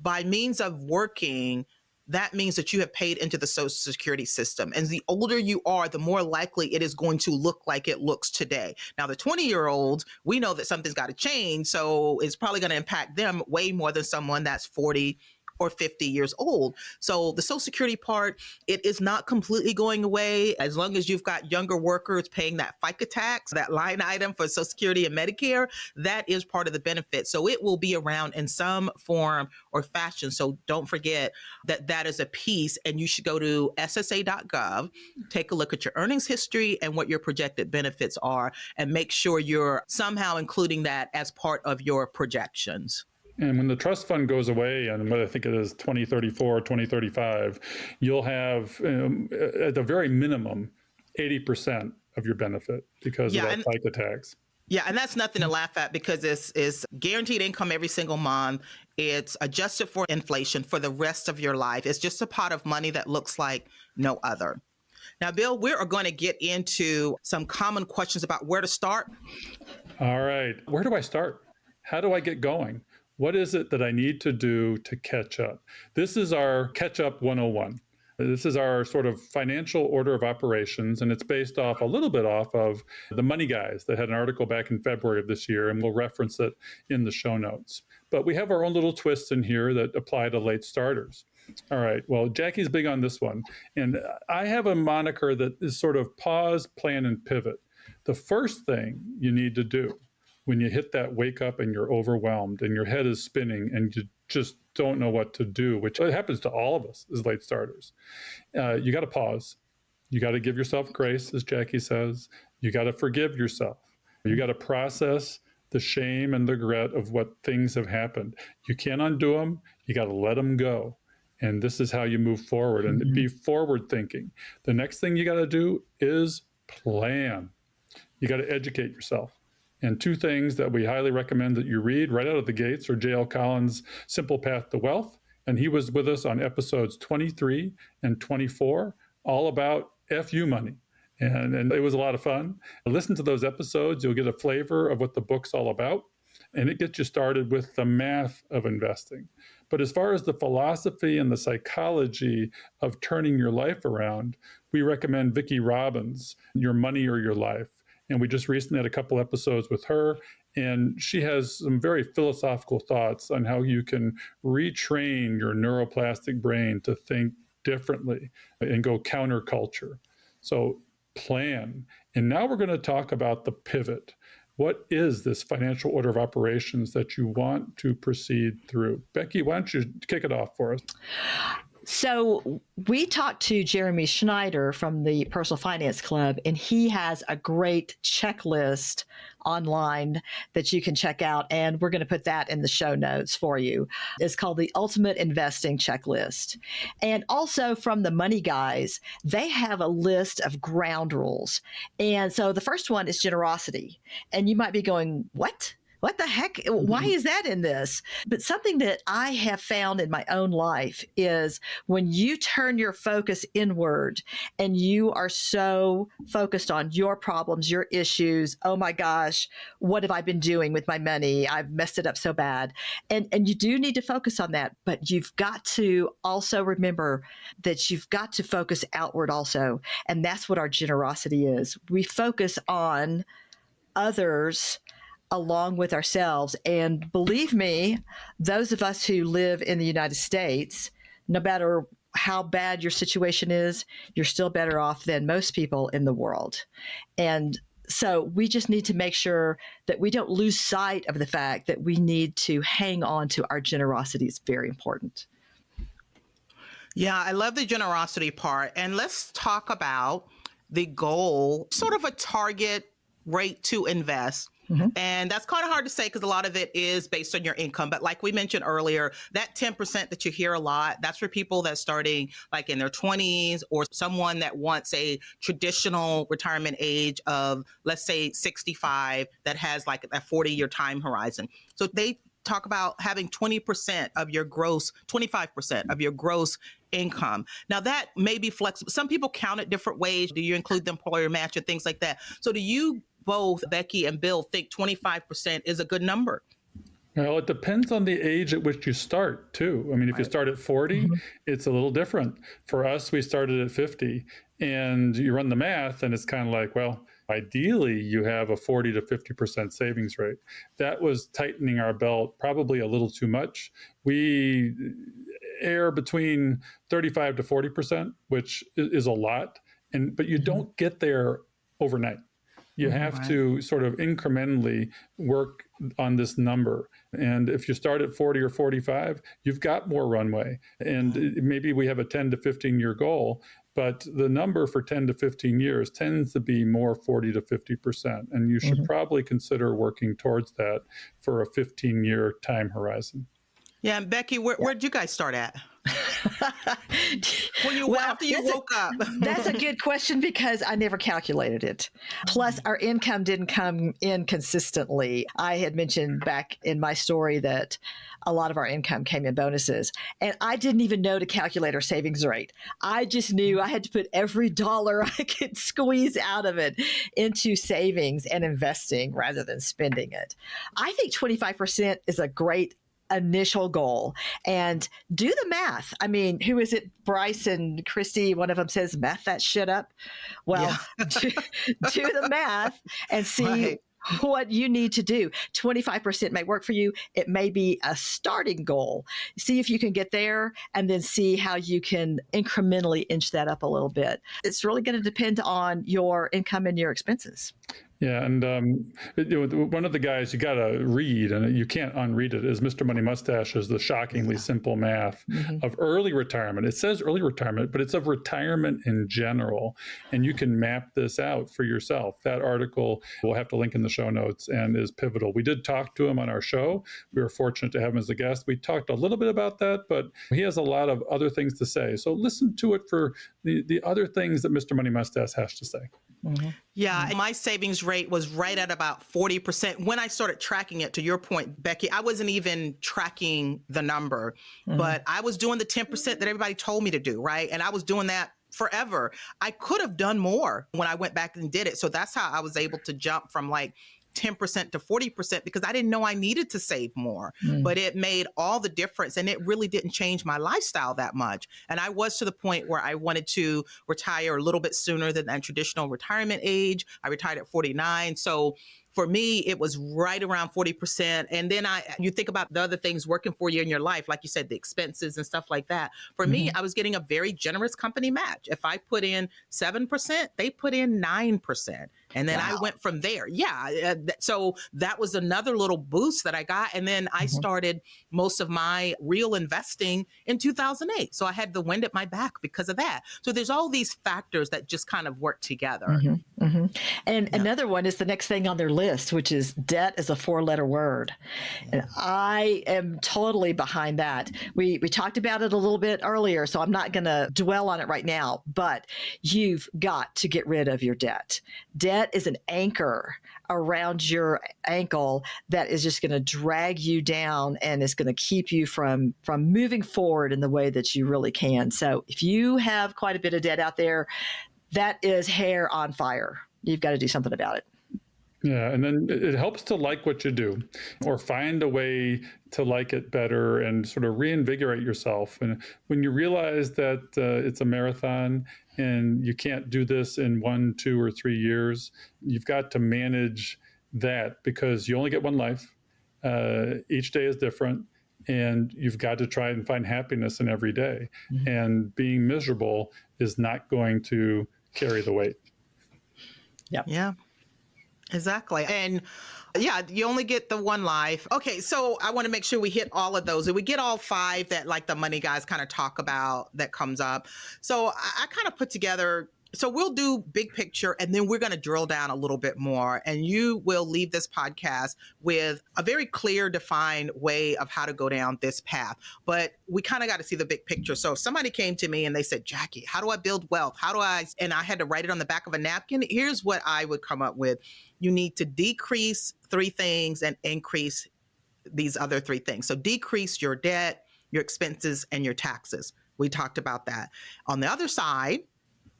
by means of working, that means that you have paid into the Social Security system. And the older you are, the more likely it is going to look like it looks today. Now, the 20-year-olds, we know that something's got to change. So it's probably going to impact them way more than someone that's 40 or 50 years old. So the Social Security part, it is not completely going away as long as you've got younger workers paying that FICA tax, that line item for Social Security and Medicare. That is part of the benefit. So it will be around in some form or fashion. So don't forget that that is a piece, and you should go to ssa.gov, take a look at your earnings history and what your projected benefits are, and make sure you're somehow including that as part of your projections. And when the trust fund goes away, and what I think it is 2034, 2035, you'll have, at the very minimum, 80% of your benefit because of that FICA tax. Yeah, and that's nothing to laugh at, because it's guaranteed income every single month. It's adjusted for inflation for the rest of your life. It's just a pot of money that looks like no other. Now, Bill, we are going to get into some common questions about where to start. All right. Where do I start? How do I get going? What is it that I need to do to catch up? This is our Catch Up 101. This is our sort of financial order of operations, and it's based off a little bit off of the Money Guys that had an article back in February of this year, and we'll reference it in the show notes. But we have our own little twists in here that apply to late starters. All right, well, Jackie's big on this one, and I have a moniker that is sort of pause, plan, and pivot. The first thing you need to do when you hit that wake up and you're overwhelmed and your head is spinning and you just don't know what to do, which happens to all of us as late starters, you got to pause. You got to give yourself grace, as Jackie says. You got to forgive yourself. You got to process the shame and the regret of what things have happened. You can't undo them. You got to let them go. And this is how you move forward and be forward thinking. The next thing you got to do is plan. You got to educate yourself. And two things that we highly recommend that you read right out of the gates are J.L. Collins' Simple Path to Wealth. And he was with us on episodes 23 and 24, all about FU money. And it was a lot of fun. Listen to those episodes. You'll get a flavor of what the book's all about. And it gets you started with the math of investing. But as far as the philosophy and the psychology of turning your life around, we recommend Vicki Robbins, Your Money or Your Life. And we just recently had a couple episodes with her, and she has some very philosophical thoughts on how you can retrain your neuroplastic brain to think differently and go counterculture. So plan. And now we're going to talk about the pivot. What is this financial order of operations that you want to proceed through? Becky, why don't you kick it off for us? So we talked to Jeremy Schneider from the Personal Finance Club, and he has a great checklist online that you can check out. And we're going to put that in the show notes for you. It's called the Ultimate Investing Checklist. And also from the Money Guys, they have a list of ground rules. And so the first one is generosity. And you might be going, what? What the heck? Why is that in this? But something that I have found in my own life is when you turn your focus inward and you are so focused on your problems, your issues. Oh my gosh, what have I been doing with my money? I've messed it up so bad. And you do need to focus on that, but you've got to also remember that you've got to focus outward also. And that's what our generosity is. We focus on others along with ourselves. And believe me, those of us who live in the United States, no matter how bad your situation is, you're still better off than most people in the world. And so we just need to make sure that we don't lose sight of the fact that we need to hang on to our generosity. It's very important. Yeah, I love the generosity part. And let's talk about the goal, sort of a target rate to invest. And that's kind of hard to say because a lot of it is based on your income. But like we mentioned earlier, that 10% that you hear a lot, that's for people that's starting like in their 20s or someone that wants a traditional retirement age of, let's say, 65 that has like a 40-year time horizon. So they talk about having 20% of your gross, 25% of your gross income. Now that may be flexible. Some people count it different ways. Do you include the employer match and things like that? So do you both, Becky and Bill, think 25% is a good number? Well, it depends on the age at which you start, too. I mean, if you start at 40, it's a little different. For us, we started at 50, and you run the math, and it's kind of like, well, ideally, you have a 40 to 50% savings rate. That was tightening our belt probably a little too much. We err between 35 to 40%, which is a lot, but you don't get there overnight. You have to sort of incrementally work on this number. And if you start at 40 or 45, you've got more runway. And maybe we have a 10 to 15 year goal, but the number for 10 to 15 years tends to be more 40 to 50%. And you should probably consider working towards that for a 15-year time horizon. Yeah, and Becky, where'd you guys start at? After you woke up? That's a good question because I never calculated it. Plus, our income didn't come in consistently. I had mentioned back in my story that a lot of our income came in bonuses, and I didn't even know to calculate our savings rate. I just knew I had to put every dollar I could squeeze out of it into savings and investing rather than spending it. I think 25% is a great initial goal, and do the math. I mean, who is it? Bryce and Christy, one of them says, math that shit up. Well, do the math and see what you need to do. 25% may work for you. It may be a starting goal. See if you can get there and then see how you can incrementally inch that up a little bit. It's really going to depend on your income and your expenses. Yeah, and one of the guys you got to read, and you can't unread it, is Mr. Money Mustache's The Shockingly Simple Math of Early Retirement. It says early retirement, but it's of retirement in general, and you can map this out for yourself. That article we'll have to link in the show notes and is pivotal. We did talk to him on our show. We were fortunate to have him as a guest. We talked a little bit about that, but he has a lot of other things to say. So listen to it for the other things that Mr. Money Mustache has to say. Yeah, my savings rate was right at about 40%. When I started tracking it, to your point, Becky, I wasn't even tracking the number, but I was doing the 10% that everybody told me to do, right? And I was doing that forever. I could have done more when I went back and did it. So that's how I was able to jump from like 10% to 40% because I didn't know I needed to save more. But it made all the difference, and it really didn't change my lifestyle that much. And I was to the point where I wanted to retire a little bit sooner than that traditional retirement age. I retired at 49. So for me, it was right around 40%. And then you think about the other things working for you in your life, like you said, the expenses and stuff like that. For me, I was getting a very generous company match. If I put in 7%, they put in 9%. And then I went from there. Yeah. So that was another little boost that I got. And then I started most of my real investing in 2008. So I had the wind at my back because of that. So there's all these factors that just kind of work together. And another one is the next thing on their list, which is debt is a 4-letter word. And I am totally behind that. We talked about it a little bit earlier, so I'm not going to dwell on it right now, but you've got to get rid of your debt. Debt is an anchor around your ankle that is just going to drag you down and is going to keep you from moving forward in the way that you really can. So if you have quite a bit of debt out there, that is hair on fire. You've got to do something about it. Yeah, and then it helps to like what you do or find a way to like it better and sort of reinvigorate yourself. And when you realize that it's a marathon and you can't do this in 1, 2, or 3 years, you've got to manage that because you only get one life. Each day is different. And you've got to try and find happiness in every day. And being miserable is not going to carry the weight. Yeah. Exactly. And yeah, you only get the one life. Okay, so I want to make sure we hit all of those. And we get all 5 that like the money guys kind of talk about that comes up. So I kind of put together, so we'll do big picture and then we're going to drill down a little bit more. And you will leave this podcast with a very clear, defined way of how to go down this path. But we kind of got to see the big picture. So if somebody came to me and they said, Jackie, how do I build wealth? And I had to write it on the back of a napkin. Here's what I would come up with. You need to decrease 3 things and increase these other 3 things. So decrease your debt, your expenses, and your taxes. We talked about that. On the other side,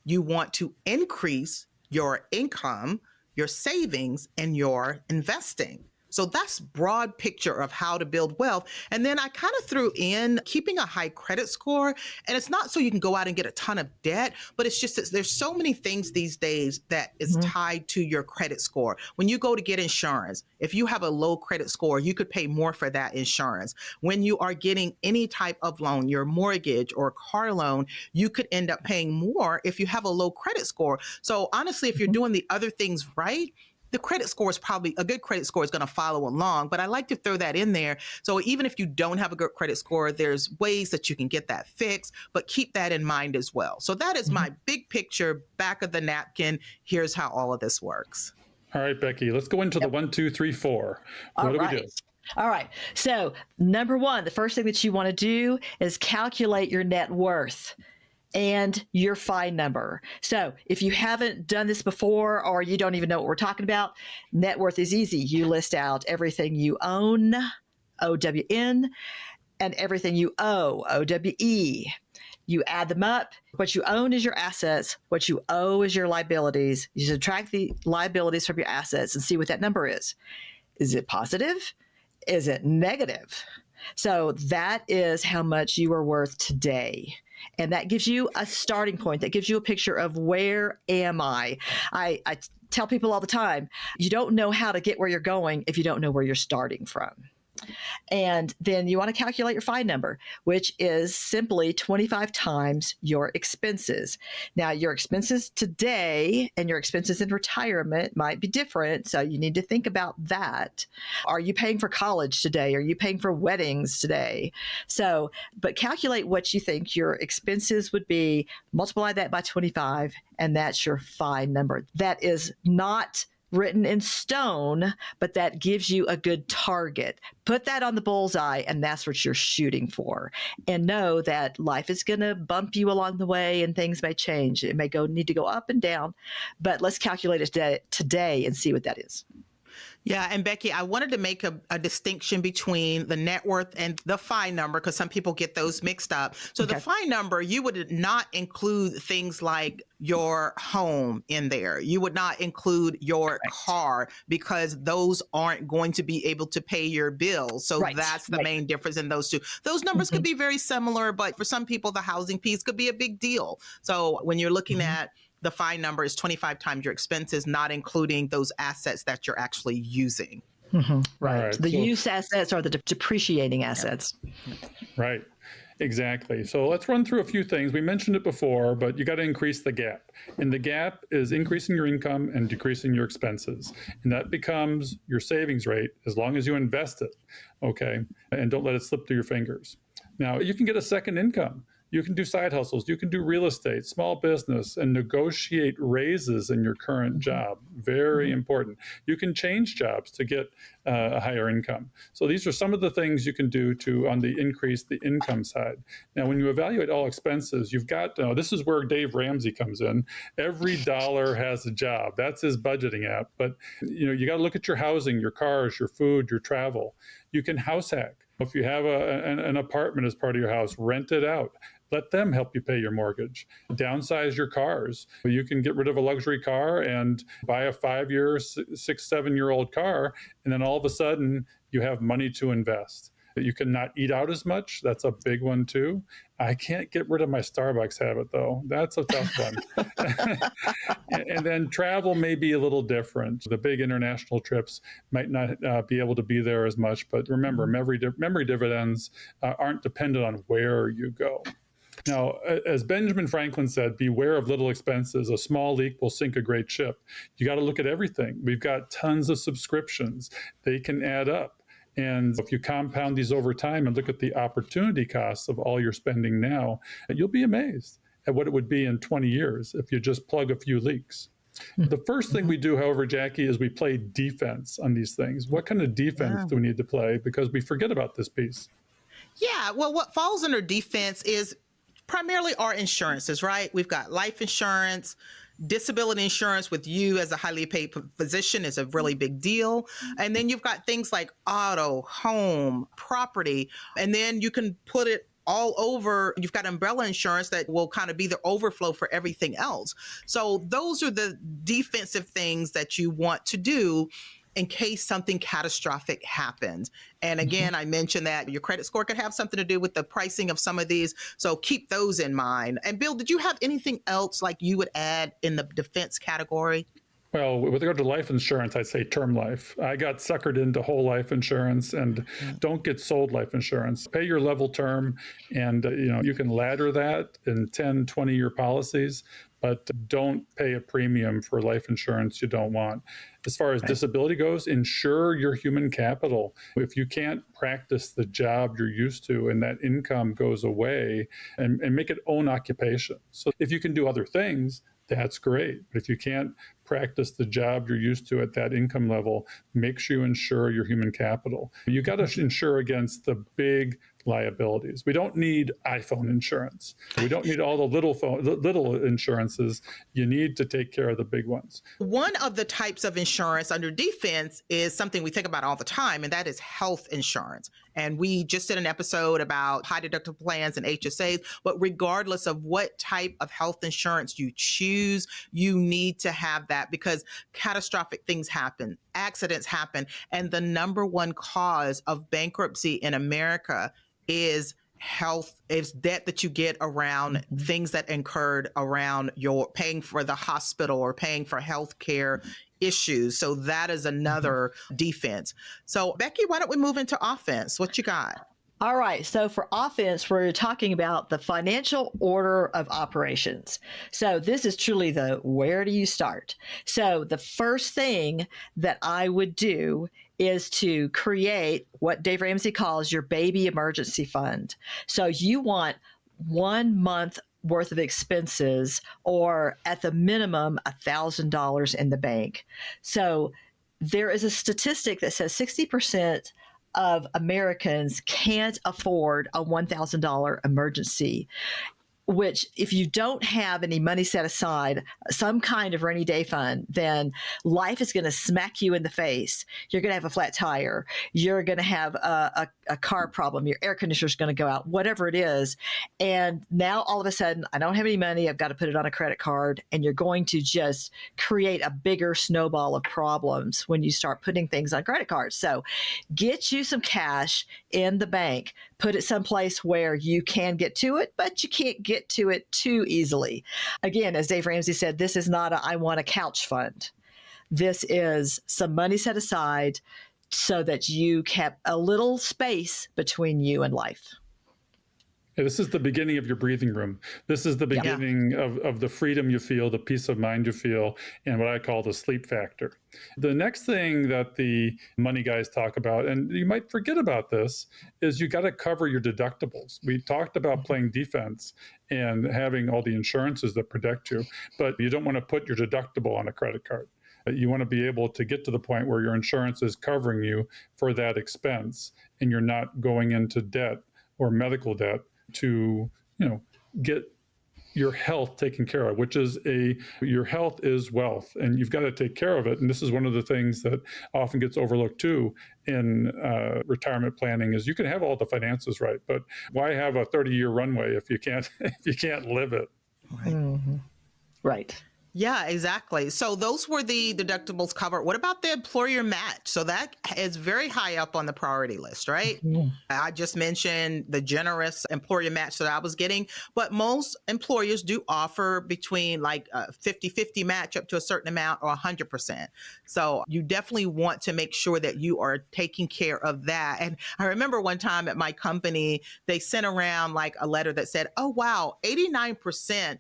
you want to increase your income, your savings, and your investing. So that's broad picture of how to build wealth. And then I kind of threw in keeping a high credit score. And it's not so you can go out and get a ton of debt, but it's just that there's so many things these days that is tied to your credit score. When you go to get insurance, if you have a low credit score, you could pay more for that insurance. When you are getting any type of loan, your mortgage or car loan, you could end up paying more if you have a low credit score. So honestly, if you're doing the other things right, the credit score is probably a good credit score is going to follow along, but I like to throw that in there. So even if you don't have a good credit score, there's ways that you can get that fixed, but keep that in mind as well. So that is my big picture, back of the napkin. Here's how all of this works. All right, Becky, let's go into the 1, 2, 3, 4. What do we do? All right. So number 1, the first thing that you want to do is calculate your net worth and your FI number. So if you haven't done this before or you don't even know what we're talking about, net worth is easy. You list out everything you own, OWN, and everything you owe, OWE. You add them up. What you own is your assets. What you owe is your liabilities. You subtract the liabilities from your assets and see what that number is. Is it positive? Is it negative? So that is how much you are worth today. And that gives you a starting point. That gives you a picture of where am I? I tell people all the time, you don't know how to get where you're going if you don't know where you're starting from. And then you want to calculate your FI number, which is simply 25 times your expenses. Now, your expenses today and your expenses in retirement might be different, so you need to think about that. Are you paying for college today? Are you paying for weddings today? So, but calculate what you think your expenses would be, multiply that by 25, and that's your FI number. That is not written in stone, but that gives you a good target. Put that on the bullseye, and that's what you're shooting for. And know that life is going to bump you along the way, and things may change. It may need to go up and down, but let's calculate it today and see what that is. Yeah, and Becky, I wanted to make a distinction between the net worth and the FI number because some people get those mixed up. So the FI number, you would not include things like your home in there. You would not include your car because those aren't going to be able to pay your bills. So that's the main difference in those two. Those numbers could be very similar, but for some people, the housing piece could be a big deal. So when you're looking at the FI number is 25 times your expenses, not including those assets that you're actually using. Right. The use assets are the depreciating assets. Right. Exactly. So let's run through a few things. We mentioned it before, but you got to increase the gap. And the gap is increasing your income and decreasing your expenses. And that becomes your savings rate as long as you invest it. Okay. And don't let it slip through your fingers. Now, you can get a second income. You can do side hustles. You can do real estate, small business, and negotiate raises in your current job. Very important. You can change jobs to get a higher income. So these are some of the things you can do to on the increase the income side. Now, when you evaluate all expenses, you've got, this is where Dave Ramsey comes in. Every dollar has a job. That's his budgeting app. But you got to look at your housing, your cars, your food, your travel. You can house hack. If you have an apartment as part of your house, rent it out. Let them help you pay your mortgage. Downsize your cars. You can get rid of a luxury car and buy a 5-year, 6, 7-year-old car, and then all of a sudden you have money to invest. You can not eat out as much. That's a big one too. I can't get rid of my Starbucks habit though. That's a tough one. And then travel may be a little different. The big international trips might not be able to be there as much, but remember, memory dividends aren't dependent on where you go. Now, as Benjamin Franklin said, beware of little expenses. A small leak will sink a great ship. You got to look at everything. We've got tons of subscriptions. They can add up. And if you compound these over time and look at the opportunity costs of all your spending now, you'll be amazed at what it would be in 20 years if you just plug a few leaks. The first thing we do, however, Jackie, is we play defense on these things. What kind of defense do we need to play? Because we forget about this piece. Yeah, well, what falls under defense is primarily our insurances, right? We've got life insurance, disability insurance with you as a highly paid physician is a really big deal. And then you've got things like auto, home, property, and then you can put it all over. You've got umbrella insurance that will kind of be the overflow for everything else. So those are the defensive things that you want to do in case something catastrophic happens. And again, I mentioned that your credit score could have something to do with the pricing of some of these. So keep those in mind. And Bill, did you have anything else like you would add in the defense category? Well, with regard to life insurance, I'd say term life. I got suckered into whole life insurance, and don't get sold life insurance. Pay your level term, and you can ladder that in 10, 20-year policies, but don't pay a premium for life insurance you don't want. As far as disability goes, insure your human capital. If you can't practice the job you're used to and that income goes away, and make it own occupation. So if you can do other things, that's great. But if you can't practice the job you're used to at that income level, make sure you insure your human capital. You got to insure against the big liabilities. We don't need iPhone insurance. We don't need all the little insurances. You need to take care of the big ones. One of the types of insurance under defense is something we think about all the time, and that is health insurance. And we just did an episode about high deductible plans and HSAs, but regardless of what type of health insurance you choose, you need to have that because catastrophic things happen, accidents happen, and the number one cause of bankruptcy in America is debt that you get around things that incurred around your paying for the hospital or paying for health care issues. So that is another defense. So Becky, why don't we move into offense? What you got? All right. So for offense, we're talking about the financial order of operations. So this is truly the where do you start? So the first thing that I would do is to create what Dave Ramsey calls your baby emergency fund. So you want 1 month worth of expenses, or at the minimum, $1,000 in the bank. So there is a statistic that says 60% of Americans can't afford a $1,000 emergency. which if you don't have any money set aside, some kind of rainy day fund, then life is going to smack you in the face. You're going to have a flat tire. You're going to have a car problem. Your air conditioner is going to go out, whatever it is. And now all of a sudden, I don't have any money. I've got to put it on a credit card. And you're going to just create a bigger snowball of problems when you start putting things on credit cards. So get you some cash in the bank, put it someplace where you can get to it, but you can't get to it too easily. Again, as Dave Ramsey said, this is not a I want a couch fund. This is some money set aside so that you kept a little space between you and life. This is the beginning of your breathing room. This is the beginning of the freedom you feel, the peace of mind you feel, and what I call the sleep factor. The next thing that the money guys talk about, and you might forget about this, is you got to cover your deductibles. We talked about playing defense and having all the insurances that protect you, but you don't want to put your deductible on a credit card. You want to be able to get to the point where your insurance is covering you for that expense, and you're not going into debt or medical debt to, get your health taken care of, which is your health is wealth, and you've got to take care of it. And this is one of the things that often gets overlooked too in retirement planning is you can have all the finances right, but why have a 30-year runway if you can't live it? Right. Mm-hmm. Right. Yeah, exactly. So those were the deductibles covered. What about the employer match? So that is very high up on the priority list, right? Mm-hmm. I just mentioned the generous employer match that I was getting, but most employers do offer between like a 50-50 match up to a certain amount or 100%. So you definitely want to make sure that you are taking care of that. And I remember one time at my company, they sent around like a letter that said, oh, wow, 89%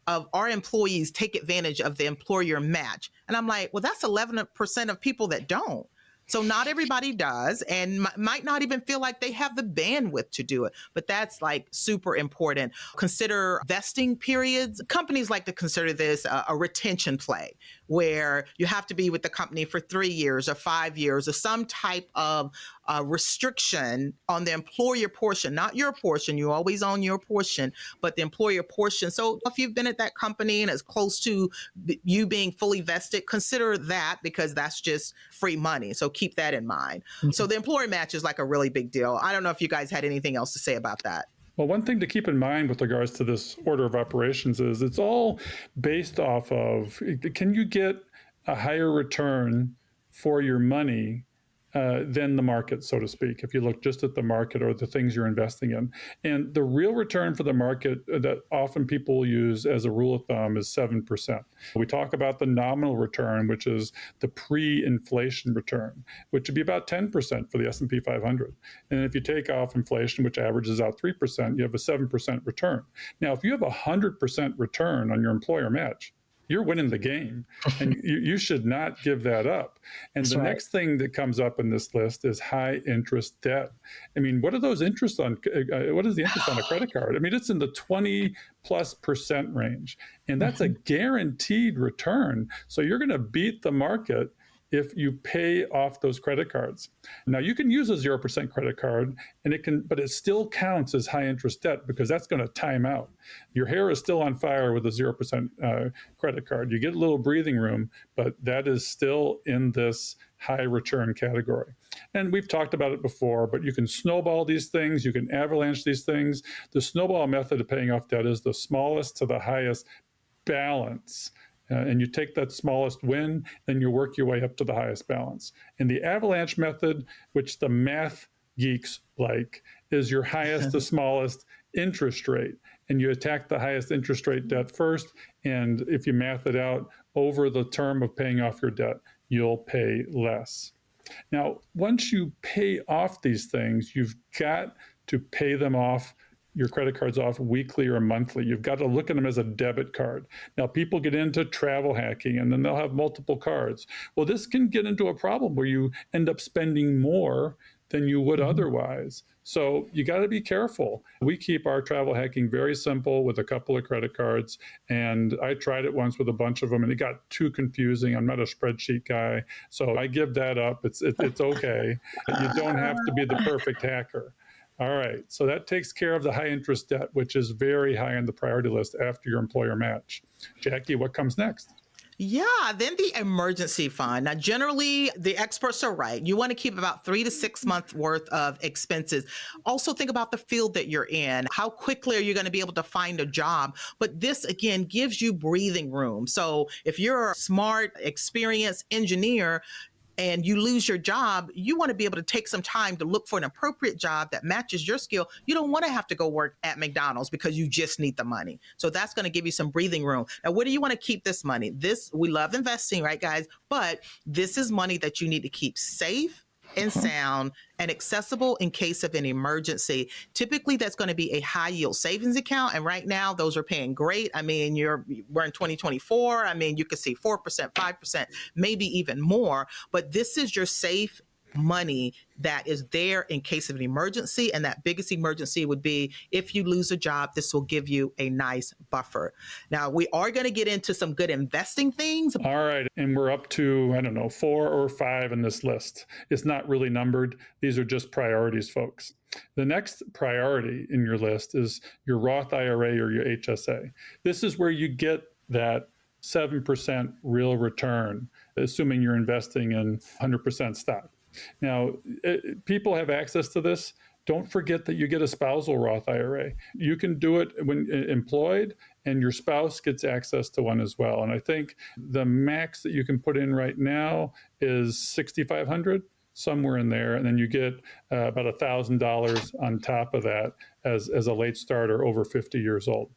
of our employees take advantage of the employer match. And I'm like, well, that's 11% of people that don't. So not everybody does and might not even feel like they have the bandwidth to do it. But that's like super important. Consider vesting periods. Companies like to consider this a retention play where you have to be with the company for 3 years or 5 years or some type of restriction on the employer portion, not your portion. You always own your portion, but the employer portion. So if you've been at that company and it's close to you being fully vested, consider that because that's just free money. So keep that in mind. Mm-hmm. So the employer match is like a really big deal. I don't know if you guys had anything else to say about that. Well, one thing to keep in mind with regards to this order of operations is it's all based off of, can you get a higher return for your money than the market, so to speak, if you look just at the market or the things you're investing in. And the real return for the market that often people use as a rule of thumb is 7%. We talk about the nominal return, which is the pre-inflation return, which would be about 10% for the S&P 500. And if you take off inflation, which averages out 3%, you have a 7% return. Now, if you have a 100% return on your employer match, you're winning the game, and you should not give that up. And the next thing that comes up in this list is high interest debt. I mean, what are those interests on? What is the interest on a credit card? I mean, it's in the 20+% range, and that's a guaranteed return. So you're going to beat the market if you pay off those credit cards. Now you can use a 0% credit card but it still counts as high interest debt because that's going to time out. Your hair is still on fire with a 0% credit card. You get a little breathing room, but that is still in this high return category. And we've talked about it before, but you can snowball these things, you can avalanche these things. The snowball method of paying off debt is the smallest to the highest balance. And you take that smallest win, then you work your way up to the highest balance. And the avalanche method, which the math geeks like, is your highest to smallest interest rate. And you attack the highest interest rate debt first. And if you math it out over the term of paying off your debt, you'll pay less. Now, once you pay off these things, you've got to pay them off, your credit cards off weekly or monthly. You've got to look at them as a debit card. Now, people get into travel hacking and then they'll have multiple cards. Well, this can get into a problem where you end up spending more than you would otherwise. So you got to be careful. We keep our travel hacking very simple with a couple of credit cards. And I tried it once with a bunch of them and it got too confusing. I'm not a spreadsheet guy, so I give that up. It's okay. You don't have to be the perfect hacker. All right. So that takes care of the high interest debt, which is very high on the priority list after your employer match. Jackie, what comes next? Yeah, then the emergency fund. Now, generally, the experts are right. You want to keep about 3 to 6 months worth of expenses. Also, think about the field that you're in. How quickly are you going to be able to find a job? But this, again, gives you breathing room. So if you're a smart, experienced engineer, and you lose your job, you want to be able to take some time to look for an appropriate job that matches your skill. You don't want to have to go work at McDonald's because you just need the money. So that's going to give you some breathing room. Now, where do you want to keep this money? We love investing, right, guys? But this is money that you need to keep safe and sound and accessible in case of an emergency. Typically, that's going to be a high yield savings account. And right now, those are paying great. I mean, we're in 2024. I mean, you could see 4%, 5%, maybe even more. But this is your safe money that is there in case of an emergency. And that biggest emergency would be if you lose a job, this will give you a nice buffer. Now, we are going to get into some good investing things. All right. And we're up to, I don't know, 4 or 5 in this list. It's not really numbered. These are just priorities, folks. The next priority in your list is your Roth IRA or your HSA. This is where you get that 7% real return, assuming you're investing in 100% stock. Now, people have access to this. Don't forget that you get a spousal Roth IRA. You can do it when employed, and your spouse gets access to one as well. And I think the max that you can put in right now is $6,500, somewhere in there. And then you get about $1,000 on top of that as a late starter over 50 years old.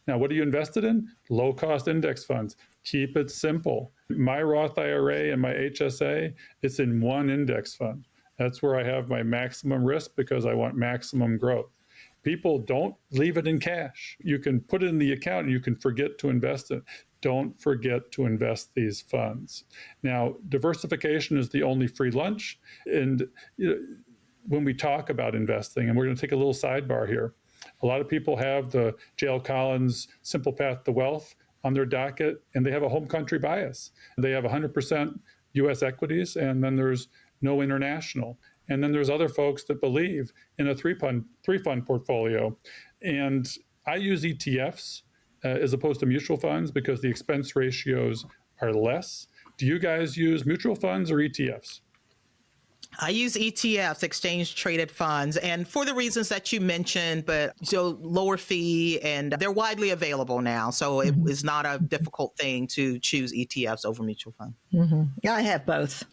Now, what are you invested in? Low-cost index funds. Keep it simple. My Roth IRA and my HSA, it's in one index fund. That's where I have my maximum risk because I want maximum growth. People don't leave it in cash. You can put it in the account and you can forget to invest it. Don't forget to invest these funds. Now, diversification is the only free lunch. And when we talk about investing, and we're going to take a little sidebar here, a lot of people have the J.L. Collins Simple Path to Wealth on their docket, and they have a home country bias. They have 100% U.S. equities, and then there's no international. And then there's other folks that believe in a three-fund portfolio. And I use ETFs as opposed to mutual funds because the expense ratios are less. Do you guys use mutual funds or ETFs? I use ETFs, exchange traded funds, and for the reasons that you mentioned, but so lower fee, and they're widely available now. So it is not a difficult thing to choose ETFs over mutual funds. Yeah, I have both.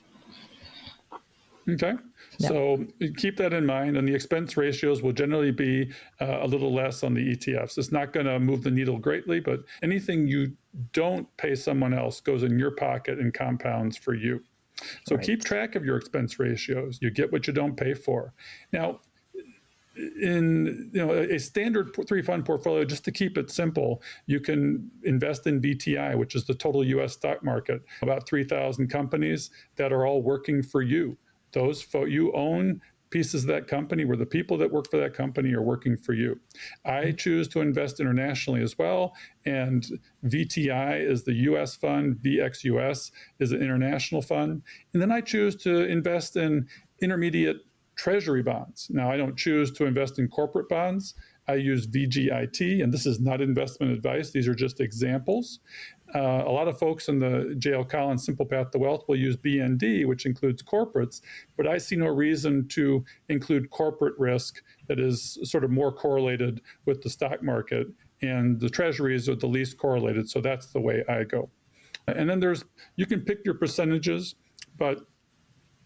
Okay. Yeah. So keep that in mind. And the expense ratios will generally be a little less on the ETFs. It's not going to move the needle greatly, but anything you don't pay someone else goes in your pocket and compounds for you. So keep track of your expense ratios. You get what you don't pay for. Now, in a standard three-fund portfolio, just to keep it simple, you can invest in VTI, which is the total U.S. stock market, about 3,000 companies that are all working for you. You own pieces of that company where the people that work for that company are working for you. I choose to invest internationally as well, and VTI is the U.S. fund, VXUS is an international fund, and then I choose to invest in intermediate treasury bonds. Now, I don't choose to invest in corporate bonds. I use VGIT, and this is not investment advice. These are just examples. A lot of folks in the J.L. Collins Simple Path to Wealth will use BND, which includes corporates, but I see no reason to include corporate risk that is sort of more correlated with the stock market, and the treasuries are the least correlated, so that's the way I go. And then you can pick your percentages, but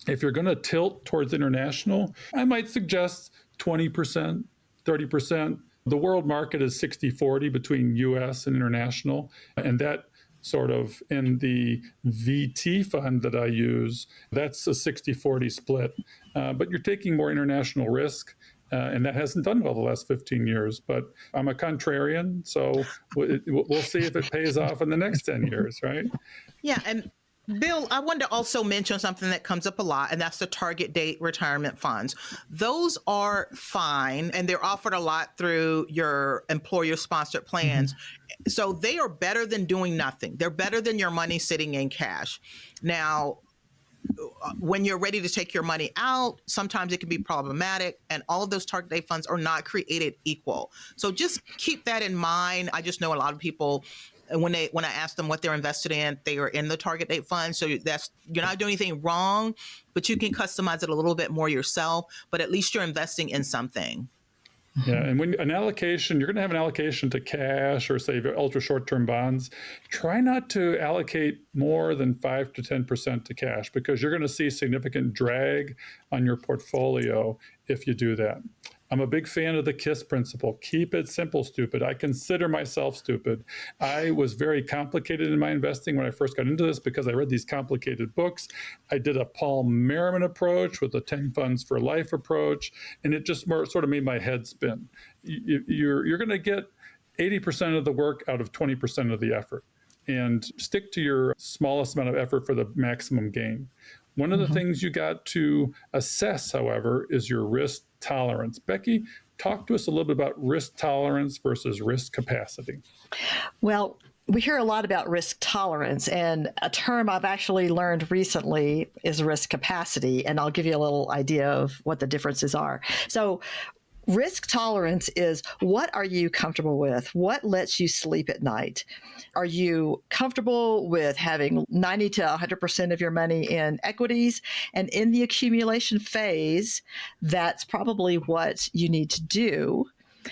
if you're going to tilt towards international, I might suggest 20%, 30%. The world market is 60-40 between US and international, and that sort of in the VT fund that I use, that's a 60-40 split. But you're taking more international risk, and that hasn't done well the last 15 years. But I'm a contrarian, so we'll see if it pays off in the next 10 years, right? Yeah, and Bill, I wanted to also mention something that comes up a lot, and that's the target date retirement funds. Those are fine, and they're offered a lot through your employer-sponsored plans. So they are better than doing nothing. They're better than your money sitting in cash. Now, when you're ready to take your money out, sometimes it can be problematic, and all of those target date funds are not created equal. So just keep that in mind. I just know a lot of people, when I ask them what they're invested in, they are in the target date fund. So you're not doing anything wrong, but you can customize it a little bit more yourself, but at least you're investing in something. Yeah, and when an allocation, you're going to have an allocation to cash or say ultra short-term bonds. Try not to allocate more than 5 to 10% to cash, because you're going to see significant drag on your portfolio if you do that. I'm a big fan of the KISS principle. Keep it simple, stupid. I consider myself stupid. I was very complicated in my investing when I first got into this because I read these complicated books. I did a Paul Merriman approach with the 10 funds for life approach, and it just sort of made my head spin. You're going to get 80% of the work out of 20% of the effort, and stick to your smallest amount of effort for the maximum gain. One of the things you got to assess, however, is your risk tolerance. Becky, talk to us a little bit about risk tolerance versus risk capacity. Well, we hear a lot about risk tolerance, and a term I've actually learned recently is risk capacity, and I'll give you a little idea of what the differences are. So risk tolerance is, what are you comfortable with? What lets you sleep at night? Are you comfortable with having 90 to 100% of your money in equities? And in the accumulation phase, that's probably what you need to do.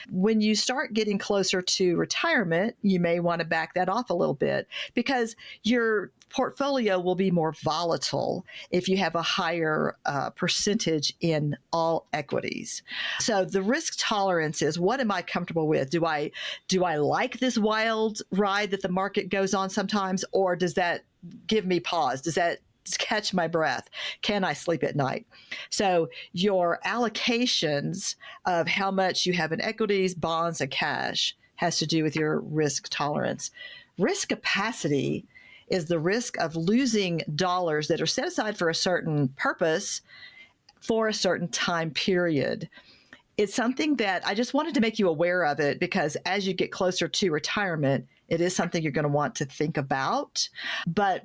When you start getting closer to retirement, you may want to back that off a little bit, because your portfolio will be more volatile if you have a higher percentage in all equities. So the risk tolerance is, what am I comfortable with? Do I like this wild ride that the market goes on sometimes, or does that give me pause? Does that catch my breath? Can I sleep at night? So your allocations of how much you have in equities, bonds, and cash has to do with your risk tolerance. Risk capacity is the risk of losing dollars that are set aside for a certain purpose for a certain time period. It's something that I just wanted to make you aware of it, because as you get closer to retirement, it is something you're going to want to think about. But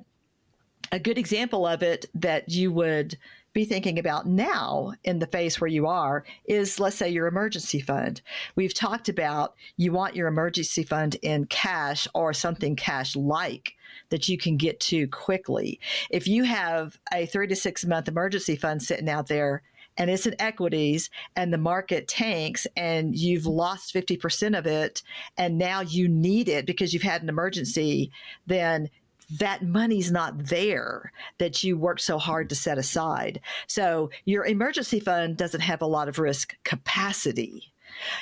a good example of it that you would be thinking about now in the phase where you are is, let's say, your emergency fund. We've talked about you want your emergency fund in cash or something cash-like that you can get to quickly. If you have a 3 to 6 month emergency fund sitting out there and it's in equities and the market tanks and you've lost 50% of it and now you need it because you've had an emergency, then that money's not there that you worked so hard to set aside. So your emergency fund doesn't have a lot of risk capacity,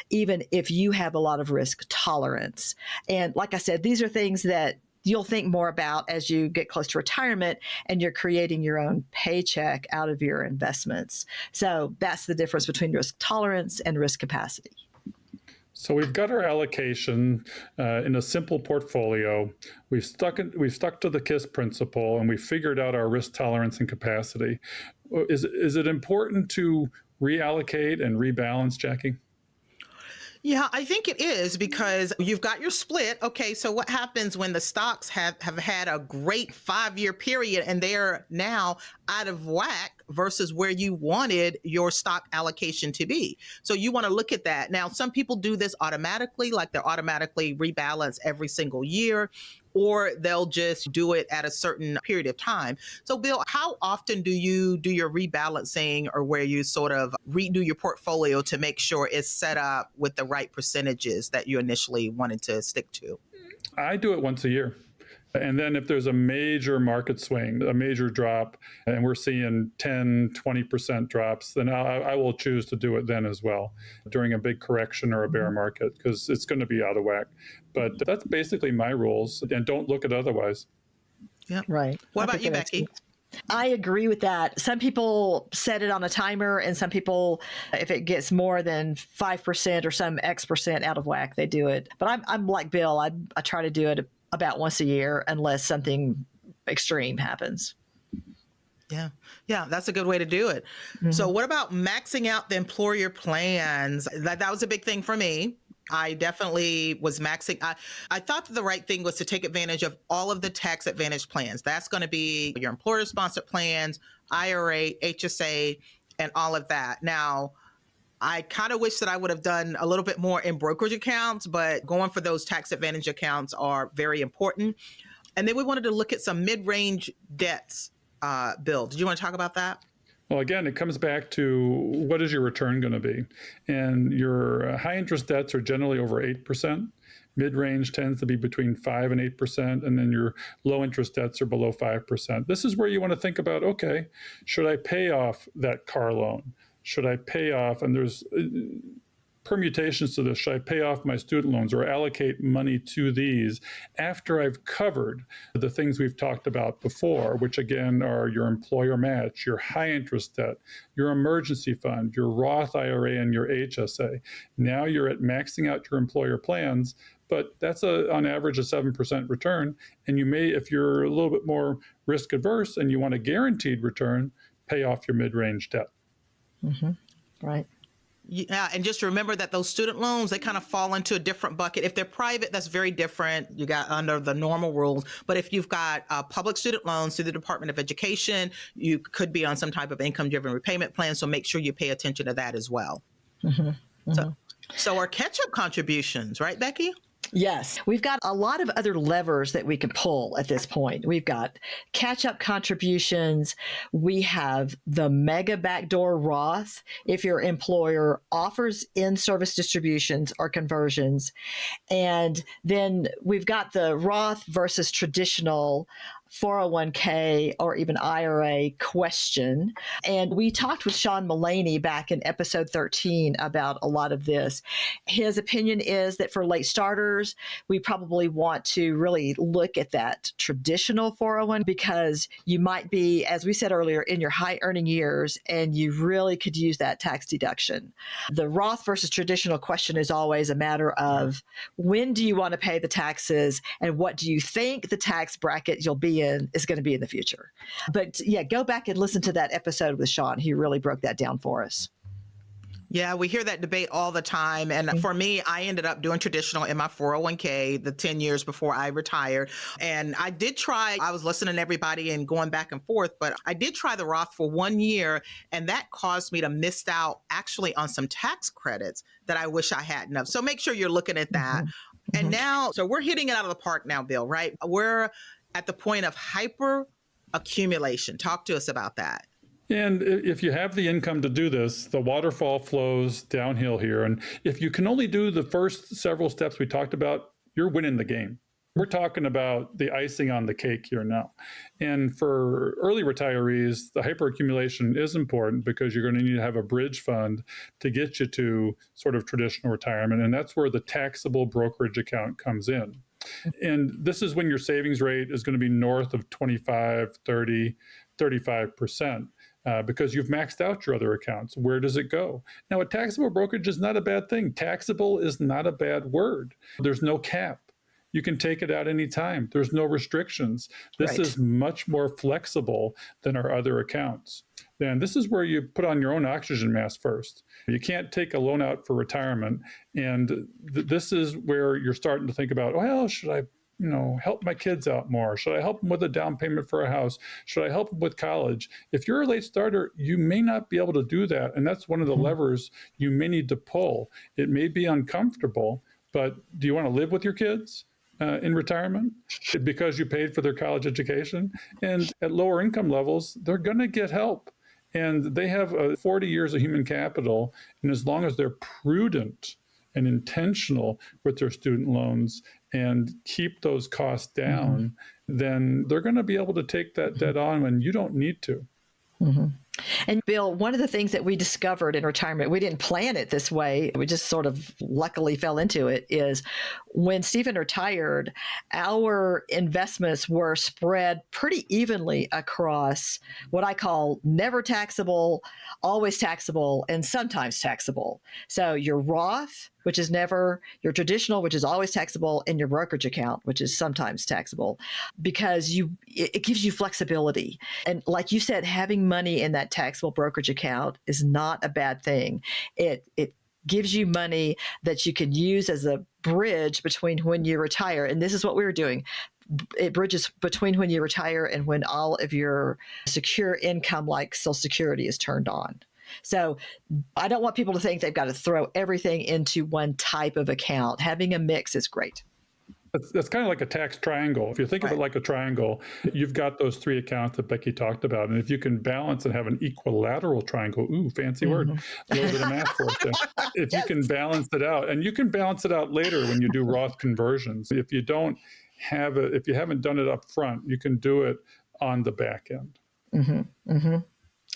even if you have a lot of risk tolerance. And like I said, these are things that you'll think more about as you get close to retirement and you're creating your own paycheck out of your investments. So that's the difference between risk tolerance and risk capacity. So we've got our allocation in a simple portfolio. We've stuck to the KISS principle, and we figured out our risk tolerance and capacity. Is it important to reallocate and rebalance, Jackie? Yeah, I think it is, because you've got your split. Okay, so what happens when the stocks have had a great 5-year period and they're now out of whack versus where you wanted your stock allocation to be? So you want to look at that. Now, some people do this automatically, like they're automatically rebalance every single year, or they'll just do it at a certain period of time. So Bill, how often do you do your rebalancing, or where you sort of redo your portfolio to make sure it's set up with the right percentages that you initially wanted to stick to? I do it once a year. And then if there's a major market swing, a major drop, and we're seeing 10, 20% drops, then I will choose to do it then as well during a big correction or a bear market, because it's going to be out of whack. But that's basically my rules, and don't look at otherwise. Yeah. Right. What about you, Becky? I agree with that. Some people set it on a timer, and some people, if it gets more than 5% or some X% out of whack, they do it. But I'm like Bill. I try to do it about once a year unless something extreme happens. Yeah, that's a good way to do it. Mm-hmm. So what about maxing out the employer plans? That was a big thing for me. I definitely was maxing. I thought that the right thing was to take advantage of all of the tax advantage plans. That's going to be your employer-sponsored plans IRA, HSA, and all of that. Now, I kind of wish that I would have done a little bit more in brokerage accounts, but going for those tax advantage accounts are very important. And then we wanted to look at some mid-range debts. Bill, did you want to talk about that? Well, again, it comes back to what is your return going to be? And your high interest debts are generally over 8%. Mid-range tends to be between 5 and 8%, and then your low interest debts are below 5%. This is where you want to think about, okay, should I pay off that car loan? Should I pay off, and there's permutations to this, should I pay off my student loans or allocate money to these after I've covered the things we've talked about before, which again are your employer match, your high interest debt, your emergency fund, your Roth IRA, and your HSA. Now you're at maxing out your employer plans, but that's on average a 7% return. And you may, if you're a little bit more risk averse and you want a guaranteed return, pay off your mid-range debt. Mm-hmm. Right. Yeah, and just remember that those student loans, they kind of fall into a different bucket. If they're private, that's very different. You got under the normal rules. But if you've got public student loans through the Department of Education, you could be on some type of income-driven repayment plan. So make sure you pay attention to that as well. Mm-hmm. Mm-hmm. So our catch-up contributions, right, Becky? Yes. We've got a lot of other levers that we can pull at this point. We've got catch-up contributions. We have the mega backdoor Roth if your employer offers in-service distributions or conversions. And then we've got the Roth versus traditional 401k or even IRA question. And we talked with Sean Mullaney back in episode 13 about a lot of this. His opinion is that for late starters, we probably want to really look at that traditional 401 because you might be, as we said earlier, in your high earning years and you really could use that tax deduction. The Roth versus traditional question is always a matter of when do you want to pay the taxes and what do you think the tax bracket you'll be in is going to be in the future. But yeah, go back and listen to that episode with Sean. He really broke that down for us. Yeah, we hear that debate all the time. And for me, I ended up doing traditional in my 401k the 10 years before I retired. And I did try, I was listening to everybody and going back and forth, but I did try the Roth for 1 year. And that caused me to miss out actually on some tax credits that I wish I hadn't have. So make sure you're looking at that. Mm-hmm. And now, so we're hitting it out of the park now, Bill, right? We're at the point of hyperaccumulation. Talk to us about that. And if you have the income to do this, the waterfall flows downhill here. And if you can only do the first several steps we talked about, you're winning the game. We're talking about the icing on the cake here now. And for early retirees, the hyperaccumulation is important because you're going to need to have a bridge fund to get you to sort of traditional retirement. And that's where the taxable brokerage account comes in. And this is when your savings rate is going to be north of 25, 30, 35%. Because you've maxed out your other accounts. Where does it go? Now, a taxable brokerage is not a bad thing. Taxable is not a bad word. There's no cap. You can take it out anytime. There's no restrictions. This is much more flexible than our other accounts. And this is where you put on your own oxygen mask first. You can't take a loan out for retirement. And this is where you're starting to think about, well, should I help my kids out more? Should I help them with a down payment for a house? Should I help them with college? If you're a late starter, you may not be able to do that. And that's one of the levers you may need to pull. It may be uncomfortable, but do you want to live with your kids in retirement because you paid for their college education? And at lower income levels, they're going to get help. And they have 40 years of human capital. And as long as they're prudent and intentional with their student loans and keep those costs down, then they're going to be able to take that debt on when you don't need to. Mm-hmm. And Bill, one of the things that we discovered in retirement, we didn't plan it this way, we just sort of luckily fell into it, is when Stephen retired, our investments were spread pretty evenly across what I call never taxable, always taxable, and sometimes taxable. So your Roth, which is never, your traditional, which is always taxable, and your brokerage account, which is sometimes taxable, because it gives you flexibility. And like you said, having money in that taxable brokerage account is not a bad thing. It gives you money that you can use as a bridge between when you retire. And this is what we were doing. It bridges between when you retire and when all of your secure income, like Social Security, is turned on. So I don't want people to think they've got to throw everything into one type of account. Having a mix is great. That's kind of like a tax triangle. If you think of it like a triangle, you've got those 3 accounts that Becky talked about. And if you can balance and have an equilateral triangle, ooh, fancy word, a little bit of math for it. If you can balance it out, and you can balance it out later when you do Roth conversions. If you don't have it, if you haven't done it up front, you can do it on the back end.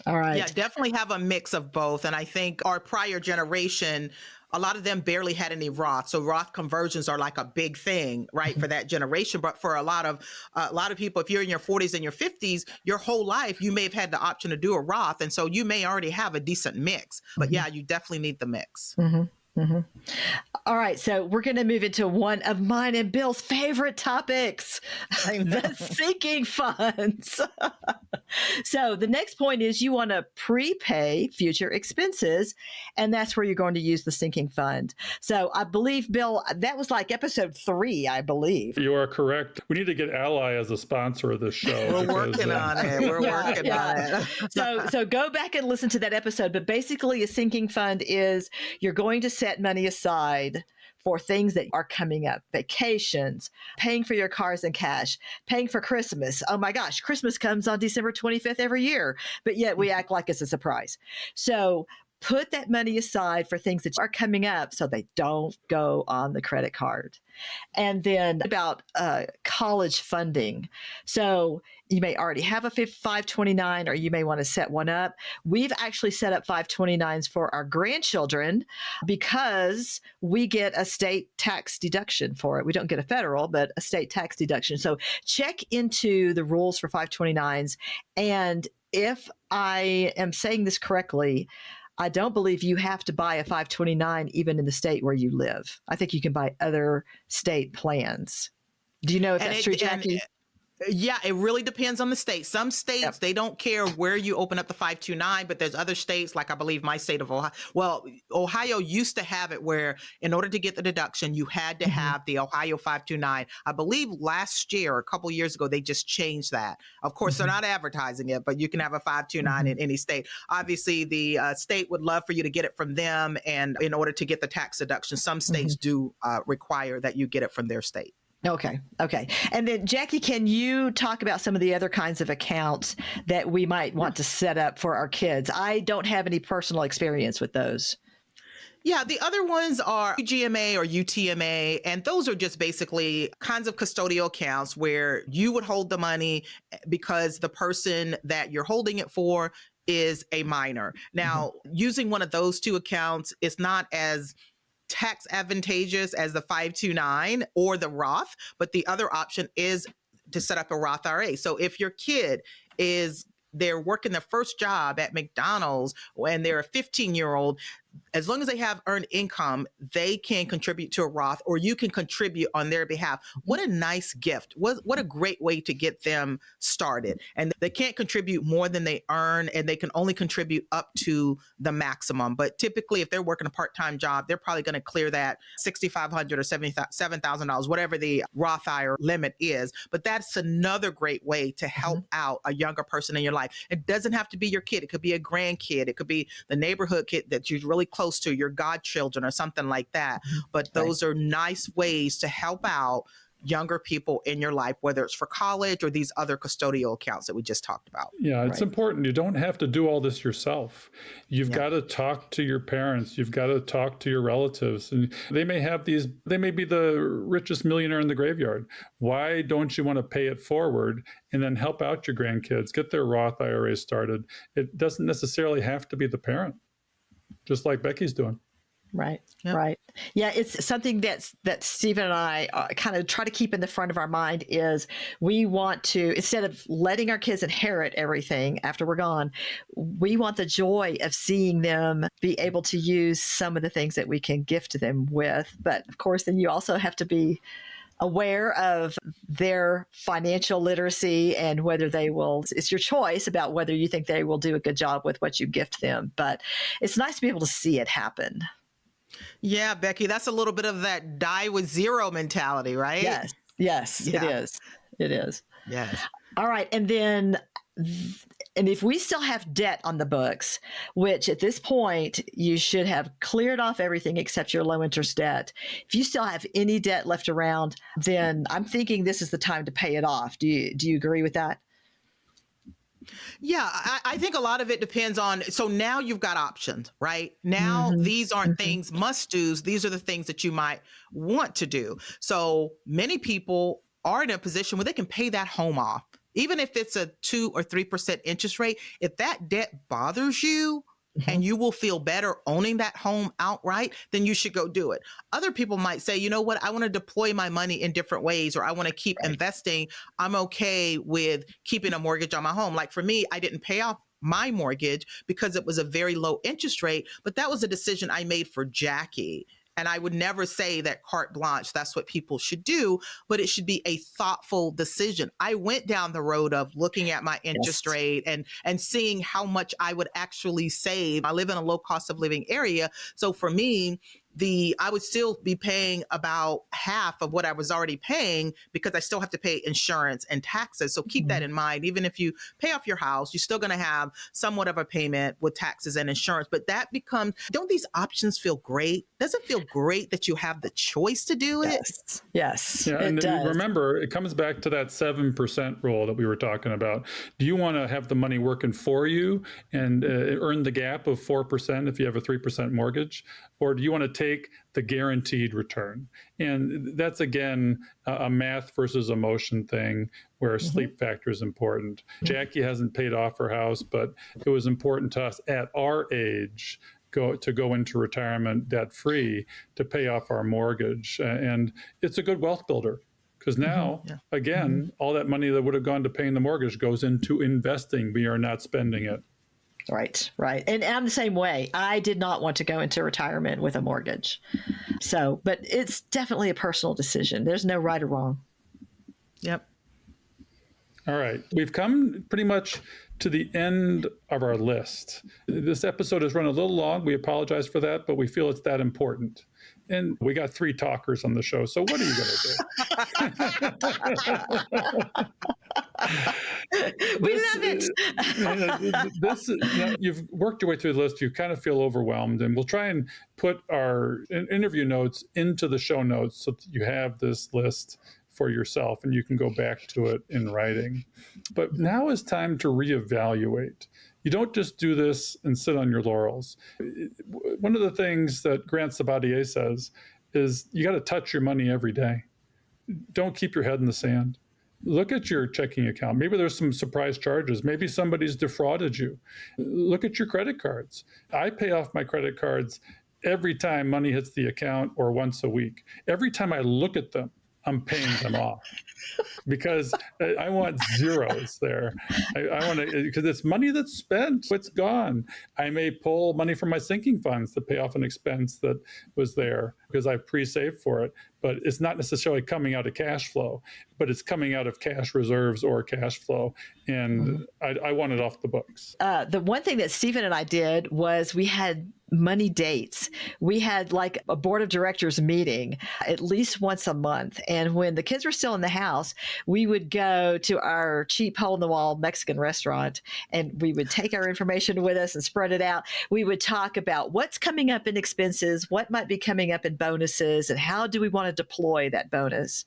All right. Yeah, definitely have a mix of both. And I think our prior generation, a lot of them barely had any Roth. So Roth conversions are like a big thing, right, for that generation. But for a lot of people, if you're in your 40s and your 50s, your whole life, you may have had the option to do a Roth. And so you may already have a decent mix. But yeah, you definitely need the mix. All right, so we're going to move into one of mine and Bill's favorite topics, the sinking funds. So the next point is you want to prepay future expenses, and that's where you're going to use the sinking fund. So I believe, Bill, that was like episode 3, I believe. You are correct. We need to get Ally as a sponsor of this show. We're working on it. We're working on it. So go back and listen to that episode. But basically, a sinking fund is you're going to set money aside for things that are coming up, vacations, paying for your cars in cash, paying for Christmas. Oh my gosh, Christmas comes on December 25th every year, but yet we act like it's a surprise. So put that money aside for things that are coming up so they don't go on the credit card. And then about college funding. So you may already have a 529 or you may want to set one up. We've actually set up 529s for our grandchildren because we get a state tax deduction for it. We don't get a federal, but a state tax deduction. So check into the rules for 529s. And if I am saying this correctly, I don't believe you have to buy a 529 even in the state where you live. I think you can buy other state plans. Do you know if that's true, Jackie? Yeah, it really depends on the state. Some states, they don't care where you open up the 529, but there's other states, like I believe my state of Ohio. Well, Ohio used to have it where in order to get the deduction, you had to have the Ohio 529. I believe last year, a couple years ago, they just changed that. Of course, they're not advertising it, but you can have a 529 in any state. Obviously, the state would love for you to get it from them. And in order to get the tax deduction, some states do require that you get it from their state. Okay. And then, Jackie, can you talk about some of the other kinds of accounts that we might want to set up for our kids? I don't have any personal experience with those. Yeah, the other ones are UGMA or UTMA, and those are just basically kinds of custodial accounts where you would hold the money because the person that you're holding it for is a minor. Now, using one of those 2 accounts is not as tax advantageous as the 529 or the Roth, but the other option is to set up a Roth IRA. So if your kid they're working their first job at McDonald's and they're a 15-year-old, as long as they have earned income, they can contribute to a Roth or you can contribute on their behalf. What a nice gift. What a great way to get them started. And they can't contribute more than they earn and they can only contribute up to the maximum. But typically, if they're working a part-time job, they're probably going to clear that $6,500 or $7,000, whatever the Roth IRA limit is. But that's another great way to help out a younger person in your life. It doesn't have to be your kid. It could be a grandkid. It could be the neighborhood kid that you're really close to, your godchildren or something like that. But those are nice ways to help out younger people in your life, whether it's for college or these other custodial accounts that we just talked about. Yeah, it's important. You don't have to do all this yourself. You've got to talk to your parents. You've got to talk to your relatives. And they may be the richest millionaire in the graveyard. Why don't you want to pay it forward and then help out your grandkids, get their Roth IRAs started? It doesn't necessarily have to be the parent, just like Becky's doing. Right. Yeah, it's something that Stephen and I kind of try to keep in the front of our mind is we want to, instead of letting our kids inherit everything after we're gone, we want the joy of seeing them be able to use some of the things that we can gift them with. But of course, then you also have to be aware of their financial literacy and whether it's your choice about whether you think they will do a good job with what you gift them. But it's nice to be able to see it happen. Yeah, Becky, that's a little bit of that die with zero mentality, right? Yes. Yes, it Yeah. is. It is. Yes. All right. And then, and if we still have debt on the books, which at this point you should have cleared off everything except your low interest debt. If you still have any debt left around, then I'm thinking this is the time to pay it off. Do you agree with that? Yeah, I think a lot of it depends on. So now you've got options, right? Now these aren't things must do's. These are the things that you might want to do. So many people are in a position where they can pay that home off, even if it's a 2 or 3% interest rate. If that debt bothers you, and you will feel better owning that home outright, then you should go do it. Other people might say, you know what, I want to deploy my money in different ways, or I want to keep investing. I'm okay with keeping a mortgage on my home. Like for me, I didn't pay off my mortgage because it was a very low interest rate, but that was a decision I made for Jackie. And I would never say that carte blanche, that's what people should do, but it should be a thoughtful decision. I went down the road of looking at my interest rate and seeing how much I would actually save. I live in a low cost of living area. So for me, I would still be paying about half of what I was already paying because I still have to pay insurance and taxes. So keep that in mind. Even if you pay off your house, you're still going to have somewhat of a payment with taxes and insurance. But that becomes, don't these options feel great? Does it feel great that you have the choice to do it? Yes. Yeah, It and does. remember, it comes back to that 7% rule that we were talking about. Do you want to have the money working for you and earn the gap of 4% if you have a 3% mortgage? Or do you want to take the guaranteed return? And that's, again, a math versus emotion thing where sleep factor is important. Jackie hasn't paid off her house, but it was important to us at our age to go into retirement debt-free to pay off our mortgage. And it's a good wealth builder because now, again, all that money that would have gone to paying the mortgage goes into investing. We are not spending it. Right. And I'm the same way. I did not want to go into retirement with a mortgage. So, but it's definitely a personal decision. There's no right or wrong. Yep. All right. We've come pretty much to the end of our list. This episode has run a little long. We apologize for that, but we feel it's that important. And we got 3 talkers on the show. So what are you going to do? We love it. You've worked your way through the list. You kind of feel overwhelmed, and we'll try and put our interview notes into the show notes so that you have this list for yourself and you can go back to it in writing. But now is time to reevaluate. You don't just do this and sit on your laurels. One of the things that Grant Sabatier says is you got to touch your money every day. Don't keep your head in the sand. Look at your checking account. Maybe there's some surprise charges. Maybe somebody's defrauded you. Look at your credit cards. I pay off my credit cards every time money hits the account or once a week. Every time I look at them, I'm paying them off because I want zeros there. I want to, because it's money that's spent, it's gone. I may pull money from my sinking funds to pay off an expense that was there because I pre-saved for it, but it's not necessarily coming out of cash flow, but it's coming out of cash reserves or cash flow. And I want it off the books. The one thing that Stephen and I did was we had money dates. We had like a board of directors meeting at least once a month. And when the kids were still in the house, we would go to our cheap hole in the wall Mexican restaurant and we would take our information with us and spread it out. We would talk about what's coming up in expenses, what might be coming up in bonuses, and how do we want to deploy that bonus.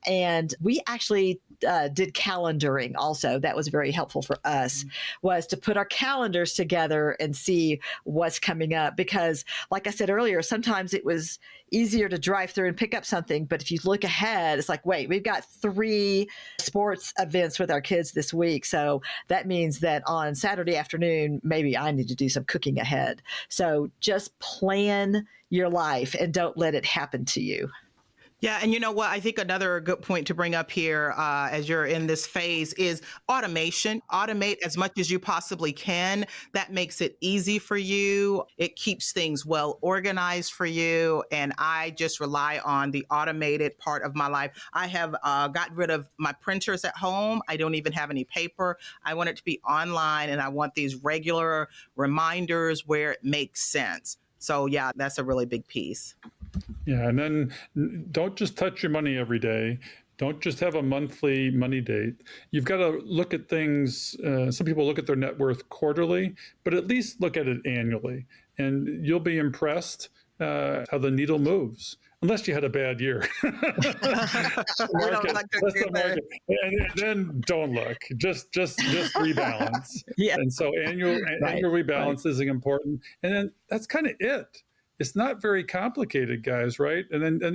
And we actually did calendaring also. That was very helpful for us, was to put our calendars together and see what's coming up. Because like I said earlier, sometimes it was easier to drive through and pick up something. But if you look ahead, it's like, wait, we've got 3 sports events with our kids this week. So that means that on Saturday afternoon, maybe I need to do some cooking ahead. So just plan your life and don't let it happen to you. Yeah. And you know what? I think another good point to bring up here as you're in this phase is automation. Automate as much as you possibly can. That makes it easy for you. It keeps things well organized for you. And I just rely on the automated part of my life. I have gotten rid of my printers at home. I don't even have any paper. I want it to be online and I want these regular reminders where it makes sense. So yeah, that's a really big piece. Yeah, and then don't just touch your money every day. Don't just have a monthly money date. You've got to look at things. Some people look at their net worth quarterly, but at least look at it annually, and you'll be impressed how the needle moves. Unless you had a bad year. And then don't look. Just rebalance. Yeah. And so annual rebalance is important. And then that's kind of it. It's not very complicated, guys, right? And then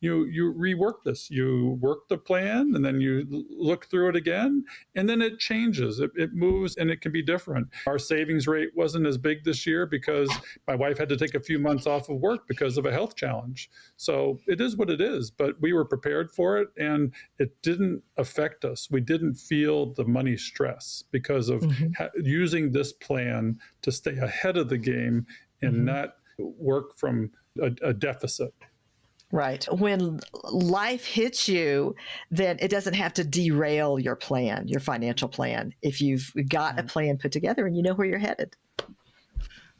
you rework this. You work the plan, and then you look through it again, and then it changes. It moves, and it can be different. Our savings rate wasn't as big this year because my wife had to take a few months off of work because of a health challenge. So it is what it is, but we were prepared for it, and it didn't affect us. We didn't feel the money stress because of using this plan to stay ahead of the game and not work from a deficit. Right. When life hits you, then it doesn't have to derail your plan, your financial plan, if you've got a plan put together and you know where you're headed.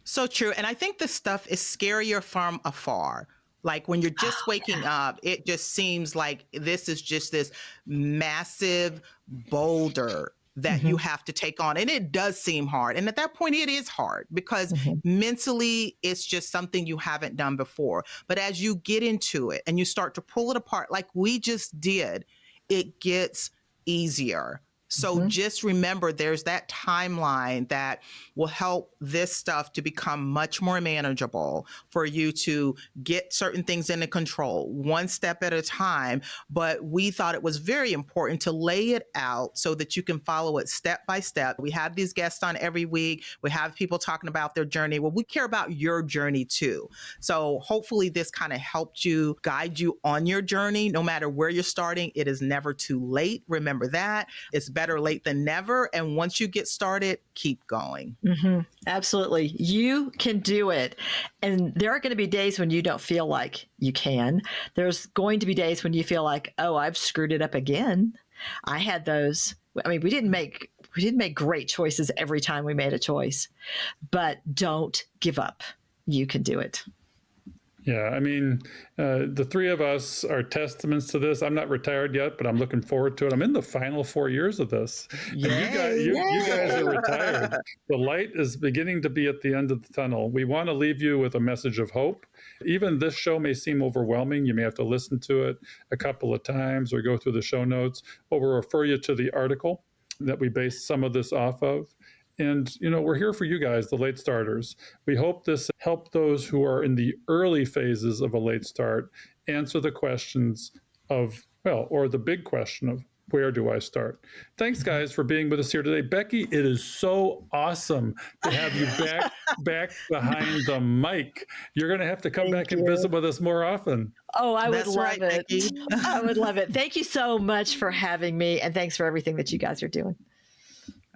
So true. And I think this stuff is scarier from afar. Like when you're just waking up, it just seems like this is just this massive boulder that you have to take on. And it does seem hard. And at that point, it is hard because mentally, it's just something you haven't done before. But as you get into it and you start to pull it apart, like we just did, it gets easier. So just remember, there's that timeline that will help this stuff to become much more manageable for you to get certain things into control, one step at a time. But we thought it was very important to lay it out so that you can follow it step by step. We have these guests on every week. We have people talking about their journey. Well, we care about your journey too. So hopefully this kind of helped you, guide you on your journey. No matter where you're starting, it is never too late. Remember that. It's better late than never. And once you get started, keep going. Absolutely. You can do it. And there are going to be days when you don't feel like you can. There's going to be days when you feel like, oh, I've screwed it up again. I had those. I mean, we didn't make great choices every time we made a choice, but don't give up. You can do it. Yeah, I mean, the three of us are testaments to this. I'm not retired yet, but I'm looking forward to it. I'm in the final 4 years of this. And you guys are retired. The light is beginning to be at the end of the tunnel. We want to leave you with a message of hope. Even this show may seem overwhelming. You may have to listen to it a couple of times or go through the show notes, or we'll refer you to the article that we base some of this off of. And, we're here for you guys, the late starters. We hope this helped those who are in the early phases of a late start answer the questions or the big question of where do I start? Thanks, guys, for being with us here today. Becky, it is so awesome to have you back behind the mic. You're going to have to come back and visit with us more often. Oh, I would love it. Becky. I would love it. Thank you so much for having me. And thanks for everything that you guys are doing.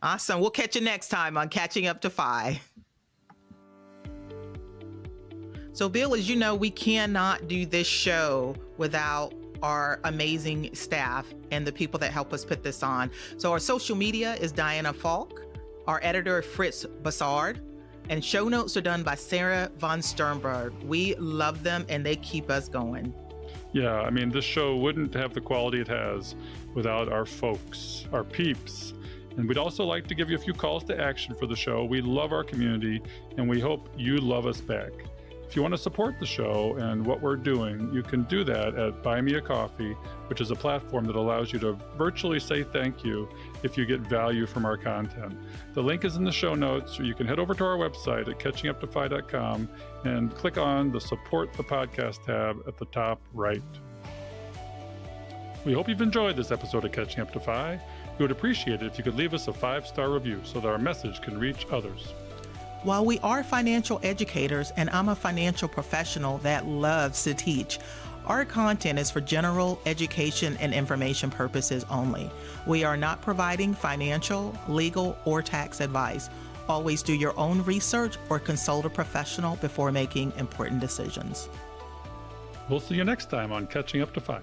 Awesome. We'll catch you next time on Catching Up to Fi. So, Bill, as you know, we cannot do this show without our amazing staff and the people that help us put this on. So our social media is Diana Falck, our editor, Fritz Bassard, and show notes are done by Sarah von Sternberg. We love them and they keep us going. Yeah, I mean, this show wouldn't have the quality it has without our folks, our peeps. And we'd also like to give you a few calls to action for the show. We love our community, and we hope you love us back. If you want to support the show and what we're doing, you can do that at Buy Me a Coffee, which is a platform that allows you to virtually say thank you if you get value from our content. The link is in the show notes, or you can head over to our website at catchinguptofi.com and click on the Support the Podcast tab at the top right. We hope you've enjoyed this episode of Catching Up to Fi. We would appreciate it if you could leave us a 5-star review so that our message can reach others. While we are financial educators, and I'm a financial professional that loves to teach, our content is for general education and information purposes only. We are not providing financial, legal, or tax advice. Always do your own research or consult a professional before making important decisions. We'll see you next time on Catching Up to Fi.